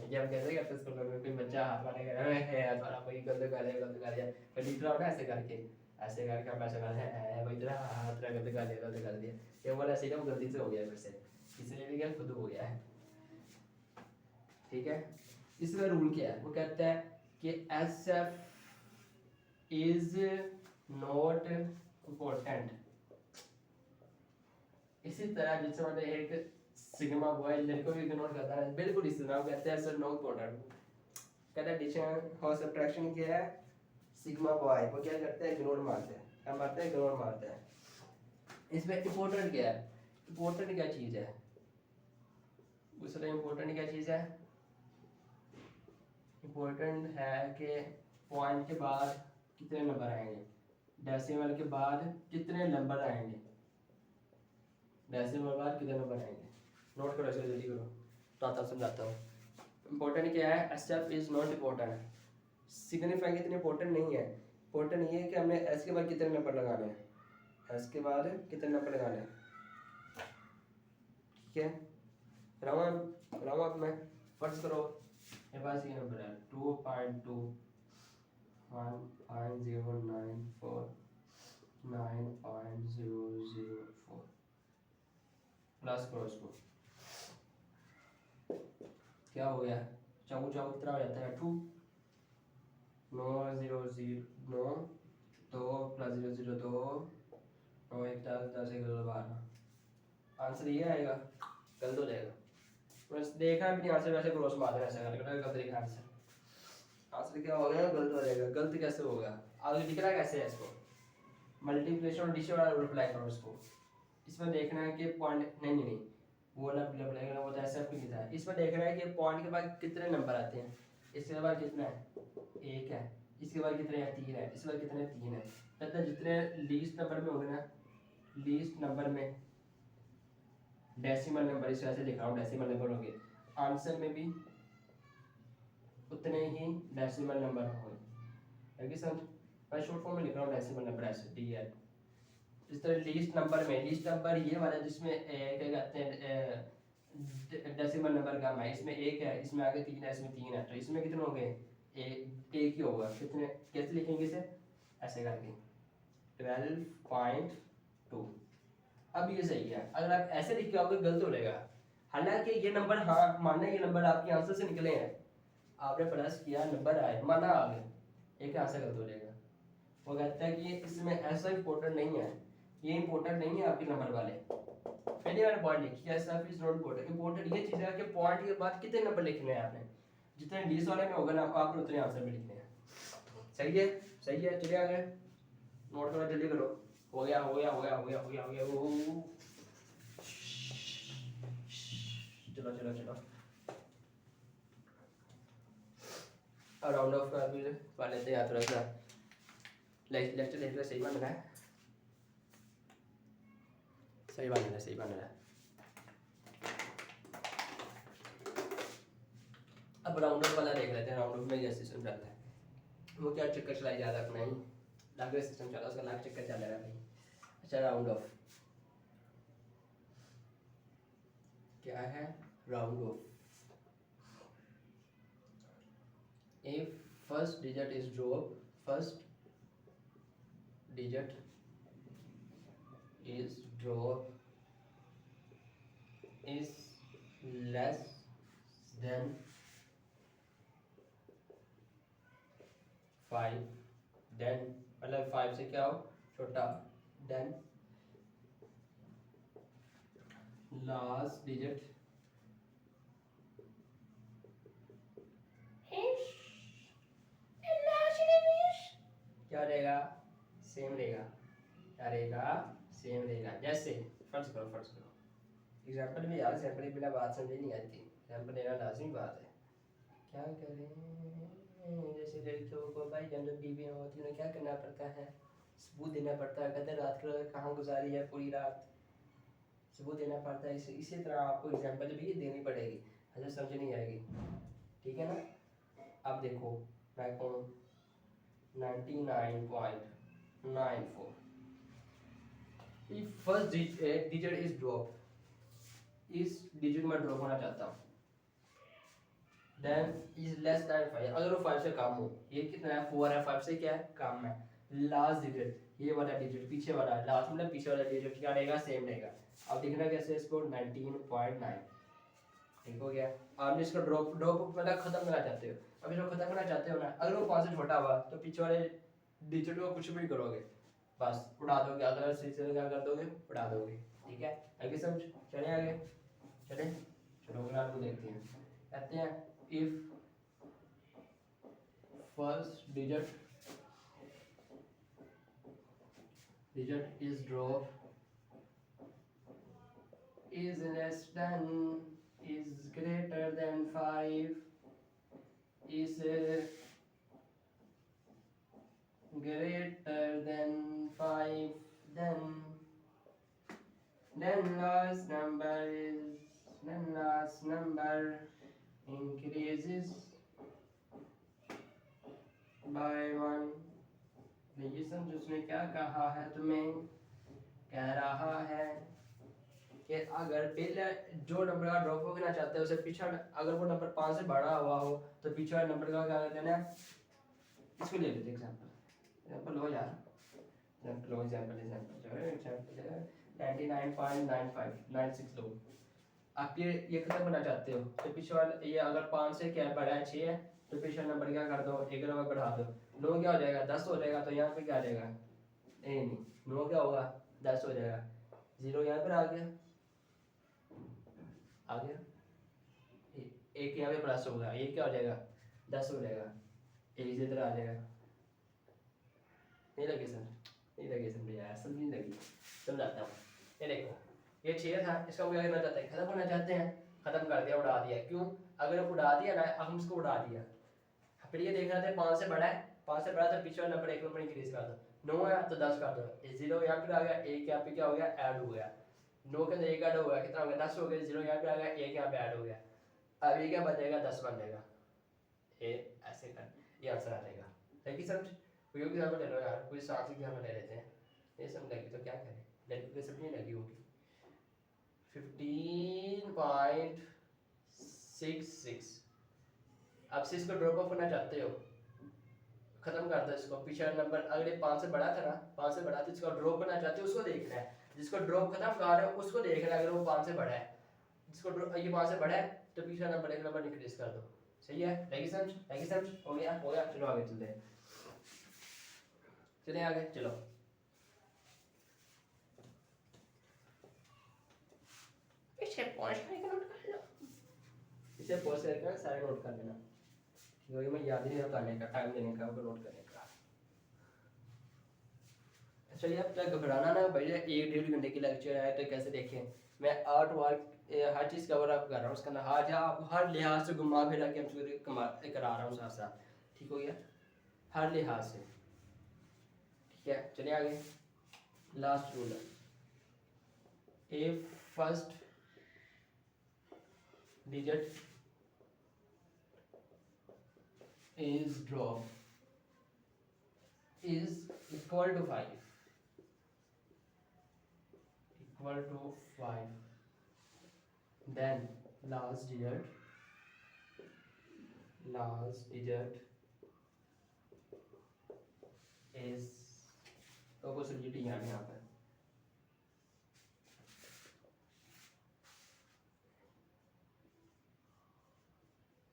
जब कैसे करते स्कूल में कोई बच्चा हाथ मारेगा है तुम्हारा कोई गलत कर लिया गलत कर लिया, फिर टीचर होगा ऐसे करके हम ऐसे कर है भाई तेरा हाथ तेरा गलत कर दिया। ये बोला ऐसे ही गलती से हो गया, फिर से इसलिए भी क्या खुद हो गया है, ठीक है। इसमें रूल क्या है, वो कहता है कि S F is not important. इसी तरह जिससे मतलब एक सिग्मा बॉय लड़कों को इग्नोर करता है, बिल्कुल इसी तरह कहते हैं सर नो इम्पोर्टेंट। कहता है एडिशन और सब्ट्रैक्शन क्या है, सिग्मा बॉय वो क्या करते हैं इग्नोर मारते हैं, क्या मारते हैं इग्नोर मारते हैं। इसमें इम्पोर्टेंट क्या है, इम्पोर्टेंट क्या चीज़ है, दूसरा इम्पोर्टेंट क्या चीज़ है, इम्पोर्टेंट है कि पॉइंट के बाद कितने नंबर आएंगे, डेसिमल के बाद कितने नंबर आएंगे, डेसिमल के बाद कितने नंबर आएंगे। नोट करो इसको जल्दी करो, तो आता समझाता हूँ। इम्पोर्टेंट क्या है, S F is not important. Signifying इतने इम्पोर्टेंट नहीं है। इम्पोर्टेंट ये है कि हमने एस के बाद कितने नंबर लगाने हैं, एस के बाद कितने नंबर लगाने हैं, ठीक है। रहा अब मैं फर्ज करो मेरे पास ये नंबर है 2.2 1.094 9.004 प्लस करो इसको, क्या हो गया, चाकू चाकू कितना हो जाता है 2 9 0 0 9 2 प्लस 0 0 2 9 1 10 10 1 2 12। आंसर ये आएगा, गलत हो जाएगा। बस देखना भी नहीं आंसर, वैसे क्रॉस मार देना ऐसा करके गलत लिखा आंसर। आंसर क्या हो गया, गलत हो जाएगा। गलत कैसे होगा, आगे लिख रहा है कैसे है इसको, मल्टीप्लिकेशन और एडिशन वाला रूल अप्लाई करो इसको। इसमें देखना है कि पॉइंट नहीं वो वाला अप्लाई करना, वो तो ऐसा भी लिखा है। इसमें देखना है कि पॉइंट के बाद कितने नंबर आते हैं, इसके बाद कितना है 1 है, इसके बाद कितने हैं 3 है, इसके बाद कितने 3 है। मतलब जितने लीस्ट नंबर में होंगे ना, लीस्ट नंबर में डेसिमल नंबर इस वजह से लिख रहा हूँ, डेसिमल नंबर हो गए, आंसर में भी उतने ही डेसिमल नंबर होंगे, है कि समझ। मैं शॉर्ट फॉर्म में लिख रहा हूँ डेसिमल नंबर ऐसे DL। इस तरह लीस्ट नंबर में, लीस्ट नंबर ये वाला जिसमें क्या कहते हैं डेसिमल नंबर का है, इसमें एक है, इसमें आगे 3 है, इसमें 3 है, तो इसमें कितने हो गए, एक ही होगा, कितने, कैसे लिखेंगे इसे, ऐसे करके 12.2। अब ये सही है, अगर आप ऐसे लिख के आओगे गलत हो जाएगा। हालांकि ये नंबर, हाँ माना ये नंबर आपके आंसर से निकले हैं, आपने प्लस किया नंबर आए, माना आ गए, एक आंसर गलत हो जाएगा। वो कहता है कि इसमें ऐसा इंपॉर्टेंट नहीं है, ये इंपॉर्टेंट नहीं है आपके नंबर वाले। पहले मैंने पॉइंट लिखी है, सब इज नॉट इंपॉर्टेंट, इंपॉर्टेंट ये चीज़ है कि पॉइंट के बाद कितने नंबर लिखने हैं आपने, जितने लीस्ट वाले में होगा ना आपने उतने आंसर में लिखने हैं। सही है, सही है, चलिए आगे नोट करो, जल्दी करो, हो गया हो गया हो गया हो गया हो गया हो गया, चलो चलो चलो, और राउंड ऑफ का भी पढ़ लेते हैं थोड़ा सा, लेक्चर लेकर सही बन रहा है, सही बन रहा है, सही बन रहा है। अब राउंड ऑफ वाला देख लेते हैं, राउंड ऑफ में ये सिस्टम चलता है, वो क्या चक्कर चलाई जा रहा है अपना ही लागे सिस्टम चला, उसका लाख चक्कर चल रहा है भाई। अच्छा राउंड ऑफ क्या है, round of, if first digit is drop, first digit is drop is less than 5, then मतलब 5 से क्या हो छोटा, then last digit क्या रहेगा, सेम रहेगा, क्या रहेगा, सेम रहेगा। जैसे फर्ज करो एग्जाम्पल में, यार एग्जाम्पल के बिना बात समझ नहीं आती, एग्जाम्पल लेना लाजमी बात है। क्या करें, जैसे लड़कियों को भाई जब बीवियाँ होती हैं उन्हें क्या करना पड़ता है, सबूत देना पड़ता है, कहते हैं रात को कहाँ गुजारी है पूरी रात, सबूत देना पड़ता है। इसी तरह आपको एग्जाम्पल भी देनी पड़ेगी, ऐसे समझ नहीं आएगी, ठीक है ना। अब देखो मैं कहूँ 99.94, if first digit is drop, इस डिजिट में ड्रॉप होना चाहता हूँ, then is less than 5, अगर वो 5 से कम हो, ये कितना है 4 है, 5 से क्या है कम है, लास्ट डिजिट ये वाला डिजिट पीछे वाला, लास्ट मतलब पीछे वाला डिजिट क्या रहेगा, सेम रहेगा। अब देखना कैसे इसको 19.9, ठीक हो गया। आपने इसको ड्रॉप मतलब खत्म करना चाहते हो, अब इसको खत्म करना चाहते हो ना, अगर वो 5 से छोटा हुआ तो पीछे वाले डिजिट को कुछ भी करोगे बस उड़ा दोगे, अगर सिलसिले क्या कर दोगे, उड़ा दोगे, ठीक है। आगे समझ, चले आगे, चले चलो अगला को देखते हैं। कहते हैं if first digit is drop is less than, is greater than 5, is greater than 5, then last number increases by 1। ये समझो उसने क्या कहा है, तुम्हें कह रहा है कि अगर पहले जो नंबर का ड्रॉप होना चाहते हैं उसे पीछे, अगर वो नंबर 5 से बड़ा हुआ हो तो पीछे वाले नंबर का क्या करना है, इसको ले लेते एग्जांपल लो यार, एग्जांपल लो, एग्जांपल 99.9596 लो। आप ये खत्म करना चाहते हो तो पीछे वाला ये अगर 5 से क्या बड़ा है 6 है तो पीछे नंबर क्या कर दो, एक नंबर बढ़ा दो, 9 क्या हो जाएगा 10 हो जाएगा, तो यहाँ पे क्या आ जाएगा, नहीं 9 क्या होगा 10 हो जाएगा, 0 यहाँ पर आ गया, एक यहाँ पे प्लस होगा, ये क्या हो जाएगा 10 हो जाएगा, एक इसी तरह आ जाएगा। नहीं लगे सर, नहीं लगे समझ यार, समझ नहीं लगी, समझाता हूँ। ये देखो ये 6 था, इसका हम क्या करना चाहते हैं, खत्म करना चाहते हैं, खत्म कर दिया, उड़ा दिया। क्यों, अगर उड़ा दिया ना, हम इसको उड़ा दिया, फिर ये देखना था 5 से बड़ा है, 5 से बड़ा तो पीछे वाला नंबर एक नंबर इंक्रीज कर दो, 9 है तो 10 कर दो, 0 यहाँ पे आ गया, एक यहाँ पे क्या हो गया ऐड हो गया, 9 के अंदर एक ऐड होगा, कितना होगा 10 हो गया, 0 यहाँ पे आ गया, 1 यहाँ पे ऐड हो गया। अब ये क्या बनेगा 10 बन जाएगा, ये ऐसे कर, ये आंसर आ जाएगा। लगी समझ? कोई भी एग्जाम्पल ले लो यार, कोई साथ एग्जाम्पल ले लेते हैं, ये समझ लगी तो क्या करें, लड़की को समझ नहीं लगी होगी। 15.66। अब से इसको ड्रॉप ऑफ करना चाहते हो, खत्म कर दो इसको, पिछला नंबर अगले 5 से बड़ा था ना, 5 से बड़ा, तो इसको ड्रॉप करना चाहते हो उसको देखना है, जिसको ड्रॉप खत्म कर रहे हो उसको देखना है, अगर वो 5 से बड़ा है, जिसको ये 5 से बड़ा है तो पिछला नंबर एक नंबर इंक्रीज कर दो। सही है? लगी समझ? लगी समझ? हो गया? हो गया, चलो आगे चलते हैं, चले आगे चलो। इसे पॉज करके नोट कर लो, इसे पॉज करके सारे नोट कर लेना, ठीक है? मैं याद ही नहीं बताने का, टाइम देने का, उनको नोट करने का। चलिए अब तक घबराना ना भाई, 1-1.5 घंटे की लेक्चर है तो कैसे देखें, मैं आर्ट वर्क हर चीज़ कवर अप कर रहा हूँ, उसका अंदर हर आपको हर लिहाज से घुमा फिरा के करा रहा हूँ साथ साथ, ठीक हो गया? हर लिहाज से, ठीक है? चलिए आगे, last rule, if first digit is drop is equal to 5, then last digit is, तो कुछ डिजिट यहाँ पर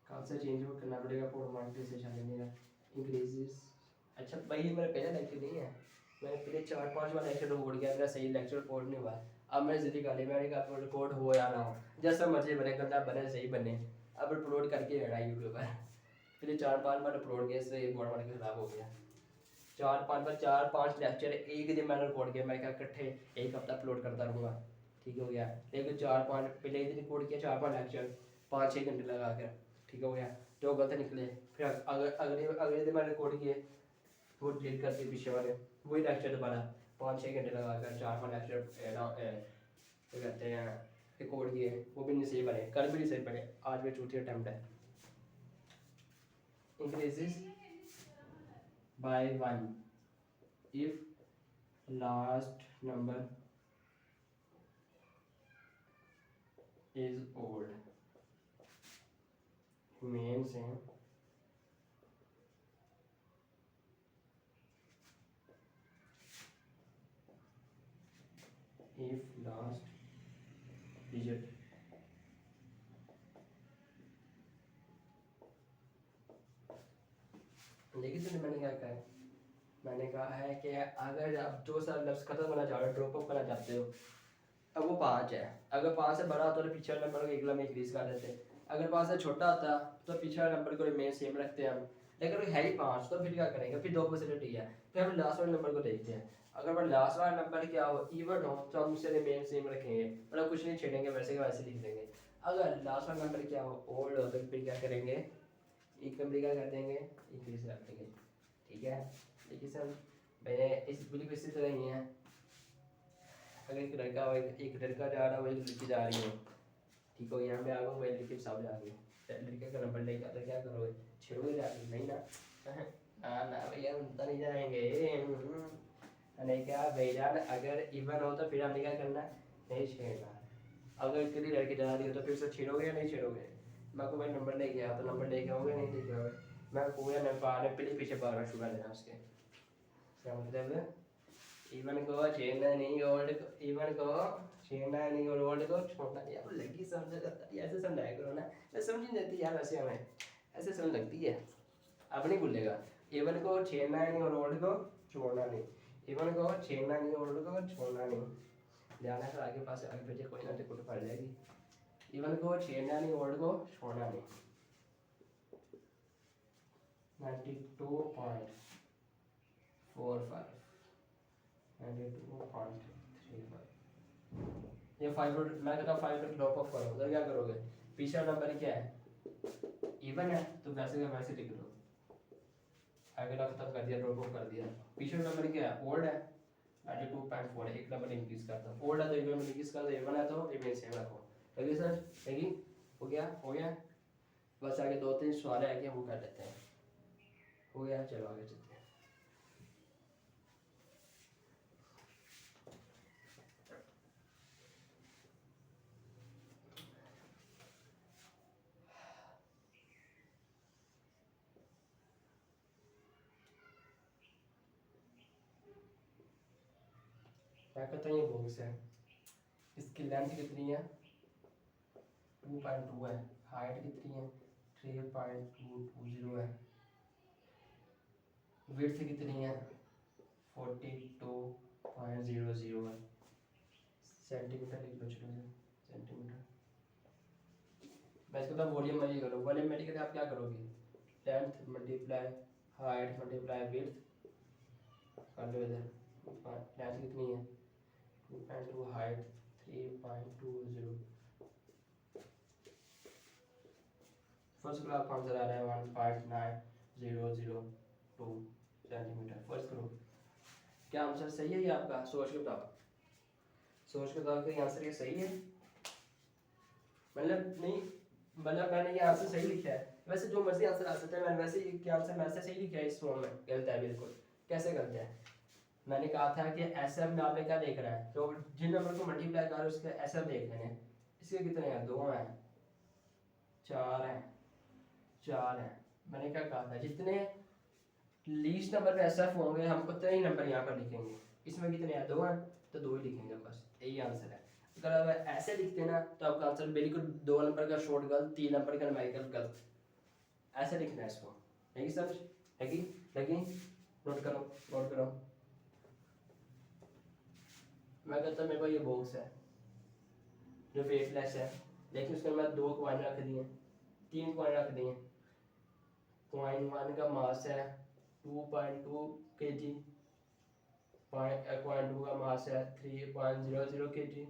कौन सा चेंज करना पड़ेगा, पोर्टमांटे से चलेगा इंक्रीजेस। अच्छा भाई मेरा पहला लेक्चर नहीं है, मैंने पहले 4-5 बार लेक्चर रिकॉर्ड किया, मेरा सही लेक्चर रिकॉर्ड नहीं हुआ। अब मैंने जिद्दी कर ली, मैंने कहा रिकॉर्ड हो या ना हो, जैसा मर्जी बने, गंदा बने सही बने, अब अपलोड करके रहना यूट्यूब पर। फिर 4-5 बार अपलोड किया, इससे बोर्ड मार के खराब हो गया। 4-5 लेक्चर एक दिन मैंने रिकॉर्ड किया, मैं क्या इकट्ठे एक हफ्ता अपलोड करता रहूँगा, ठीक हो गया? लेकिन 4-5 पहले एक दिन रिकॉर्ड किया, 4-5 लेक्चर 5-6 घंटे लगा कर, ठीक हो गया? जो गलत निकले फिर अगर अगले दिन मैंने रिकॉर्ड किए, वो डिलीट करके पीछे वाले वही लेक्चर दोबारा 5-6 घंटे लगा कर 4-5 लेक्चर क्या कहते हैं रिकॉर्ड किए, वो भी नहीं सही बने, कल भी नहीं सही बने, आज भी चौथी अटैम्प्ट है। Increases by 1 if last number is old, means if last digit लेकिन तो मैंने क्या कहा है, मैंने कहा है कि अगर आप जो सा लफ्ज़ खत्म करना चाह रहे हो, ड्रॉप ऑफ करना चाहते हो, अब वो 5 है, अगर 5 से बड़ा होता तो पिछले नंबर को एक में इंक्रीज कर देते, अगर 5 से छोटा होता तो पिछले नंबर को रिमेन सेम रखते हैं हम, लेकिन है ही 5 तो फिर क्या करेंगे, फिर 2 पॉसिबिलिटी है, फिर हम लास्ट वाले नंबर को देखते हैं, अगर वो लास्ट वाला नंबर क्या हो इवन हो तो हम उसे रिमेन सेम रखेंगे, मतलब कुछ नहीं छेड़ेंगे, वैसे के वैसे लिख देंगे। अगर लास्ट वाला नंबर क्या हो ओल्ड हो तो फिर क्या करेंगे, एक नंबर क्या कर देंगे इंक्रीज कर देंगे, ठीक है? देखिए सर मैंने इस बिल्कुल इसी तरह ही है, अगर एक लड़का हो एक लड़का जा रहा हो एक लड़की जा रही हो, ठीक हो? यहाँ पे आ गए लड़के सब जा रही है, लड़के का नंबर लेके तो क्या करोगे, छेड़ोगे जाके? नहीं ना, ना भैया उनका नहीं जाएंगे, नहीं क्या भैया, अगर इवन हो तो फिर हमने क्या करना, नहीं छेड़ना। अगर किसी लड़की जा रही हो तो फिर उसे छेड़ोगे या नहीं छेड़ोगे? मैं को भाई नंबर लेके आओ तो नंबर लेके आओगे नहीं लेके आओगे? मैं पूरा नंबर पीछे बार बार शुगर देना उसके, क्या मतलब इवन को छेड़ना नहीं, ओल्ड को इवन को छेड़ना नहीं और ओल्ड को छोड़ना नहीं। अब लड़की समझ ऐसे समझाया करो ना, मैं समझ नहीं देती यार, वैसे हमें ऐसे समझ लगती है, अब नहीं भूलेगा। इवन को छेड़ना नहीं और ओल्ड को छोड़ना नहीं, इवन को छेड़ना नहीं और ओल्ड को छोड़ना नहीं, ध्यान रखो आगे पास आगे पीछे कोई ना टिकट पड़ जाएगी। इवन को छेड़ना नहीं ओल्ड को छोड़ना नहीं, 92.45 92.35 ये 5 मैं कहता हूँ 5 ड्रॉप ऑफ करो तो क्या करोगे, पिछला नंबर क्या है इवन है तो वैसे का वैसे लिख लो, अगला खत्म कर दिया ड्रॉप ऑफ कर दिया। पिछला नंबर क्या है ओल्ड है, 92.4 एक नंबर इंक्रीज करता हूँ, ओल्ड है तो एक नंबर इंक्रीज कर दो, A1 है तो रिमेन सेम रखो। लगे सर? लगी? हो गया? हो गया? बस आगे 2-3 सवाल है कि वो कर लेते हैं। हो गया? चलो आगे चलते हैं। मैं कहता हूँ ये बॉक्स है, इसकी लेंथ कितनी है? 2.2 है। हाइट कितनी है? 3.220 है। विड्थ कितनी है? 42.00 है। सेंटीमीटर लिख लो, चलो सेंटीमीटर। मैं इसको तो वॉल्यूम में ही करो, वॉल्यूम में करके आप क्या करोगे? Length multiply height multiply width कर लो इधर। लेंथ कितनी है? 2.2, हाइट 3.20। फर्स्ट करो, आपका आंसर आ रहा है 1.9002 सेंटीमीटर। फर्स्ट करो, क्या आंसर सही है ये आपका? सोच के बताओ, सोच के बताओ कि आंसर ये सही है। मतलब नहीं, मतलब मैंने ये आंसर सही लिखा है। वैसे जो मर्जी आंसर आ सकता है, मैंने वैसे ये आंसर मैंने सही लिखा है इस फॉर्म में। गलत है बिल्कुल। कैसे गलत है? मैंने कहा था कि एसएफ में आपने क्या देख रहा है, तो जिन नंबर को मल्टीप्लाई कर उसके एसएफ देख लेने। इसके कितने हैं? 2 हैं, 4 हैं, 4 हैं। मैंने क्या कहा था, जितने लीस्ट नंबर पे एसएफ होंगे हम उतने ही नंबर यहाँ पर लिखेंगे। इसमें कितने हैं? 2 हैं, तो 2 ही लिखेंगे बस, यही आंसर है। अगर आप ऐसे लिखते ना तो आपका आंसर बिल्कुल 2 नंबर का शॉर्ट गलत, 3 नंबर का न्यूमेरिकल गलत। ऐसे लिखना है इसको। लगी समझ? लगी? लगी? नोट करो, नोट करो। मैं कहता हूँ मेरे को ये बॉक्स है जो वेटलेस है, लेकिन उसके अंदर 2 कॉइन रख दिए, 3 कॉइन रख दिए। कॉइन 1 का मास है 2.2 kg, कॉइन 2 का मास है 3.00 kg,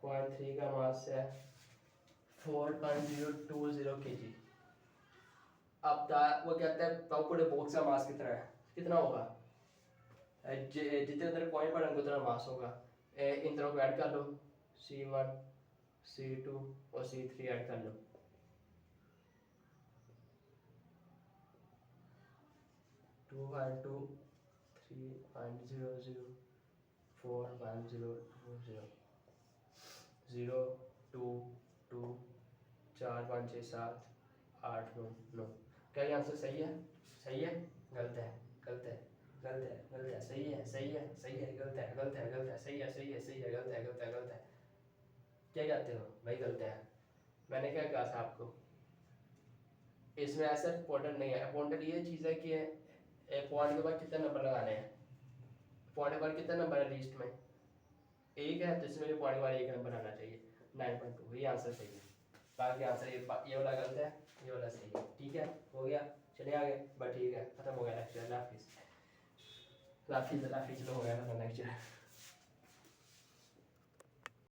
कॉइन 3 का मास है 4.020 kg। अब वो कहता है पूरे बॉक्स का मास कितना है? कितना होगा? जितने अंदर कॉइन पड़ेंगे उतना मास होगा। इन दोनों को ऐड कर लो, C1 C2 और C3 ऐड कर लो। Two by two 3.00 4.020 0 2 2 4 5 6 7 8 9 9। क्या ये आंसर सही है? सही है? गलत है? गलत है? गलत है? गलत है? सही है? सही है? सही है? गलत है? गलत है? गलत है? सही है? सही है? सही है? गलत है? गलत है? गलत है? क्या कहते हो भाई? गलत है। मैंने क्या कहा था आपको, इसमें ऐसा इंपॉर्टेंट नहीं है। इंपॉर्टेंट ये चीज़ है कि पॉइंट के बाद कितने नंबर लगाने हैं। पॉइंट के बाद कितने नंबर है लिस्ट में? एक है, तो इसमें भी पॉइंट के बाद एक नंबर आना चाहिए। 9.2, ये आंसर सही है। बाकी आंसर ये वाला गलत है, ये वाला सही है। ठीक है? हो गया? चले आगे। बस ठीक है, खत्म हो गया लेक्चर। हाफिज़, हाफिज़, हाफिज़। चलो हो गया खत्म लेक्चर।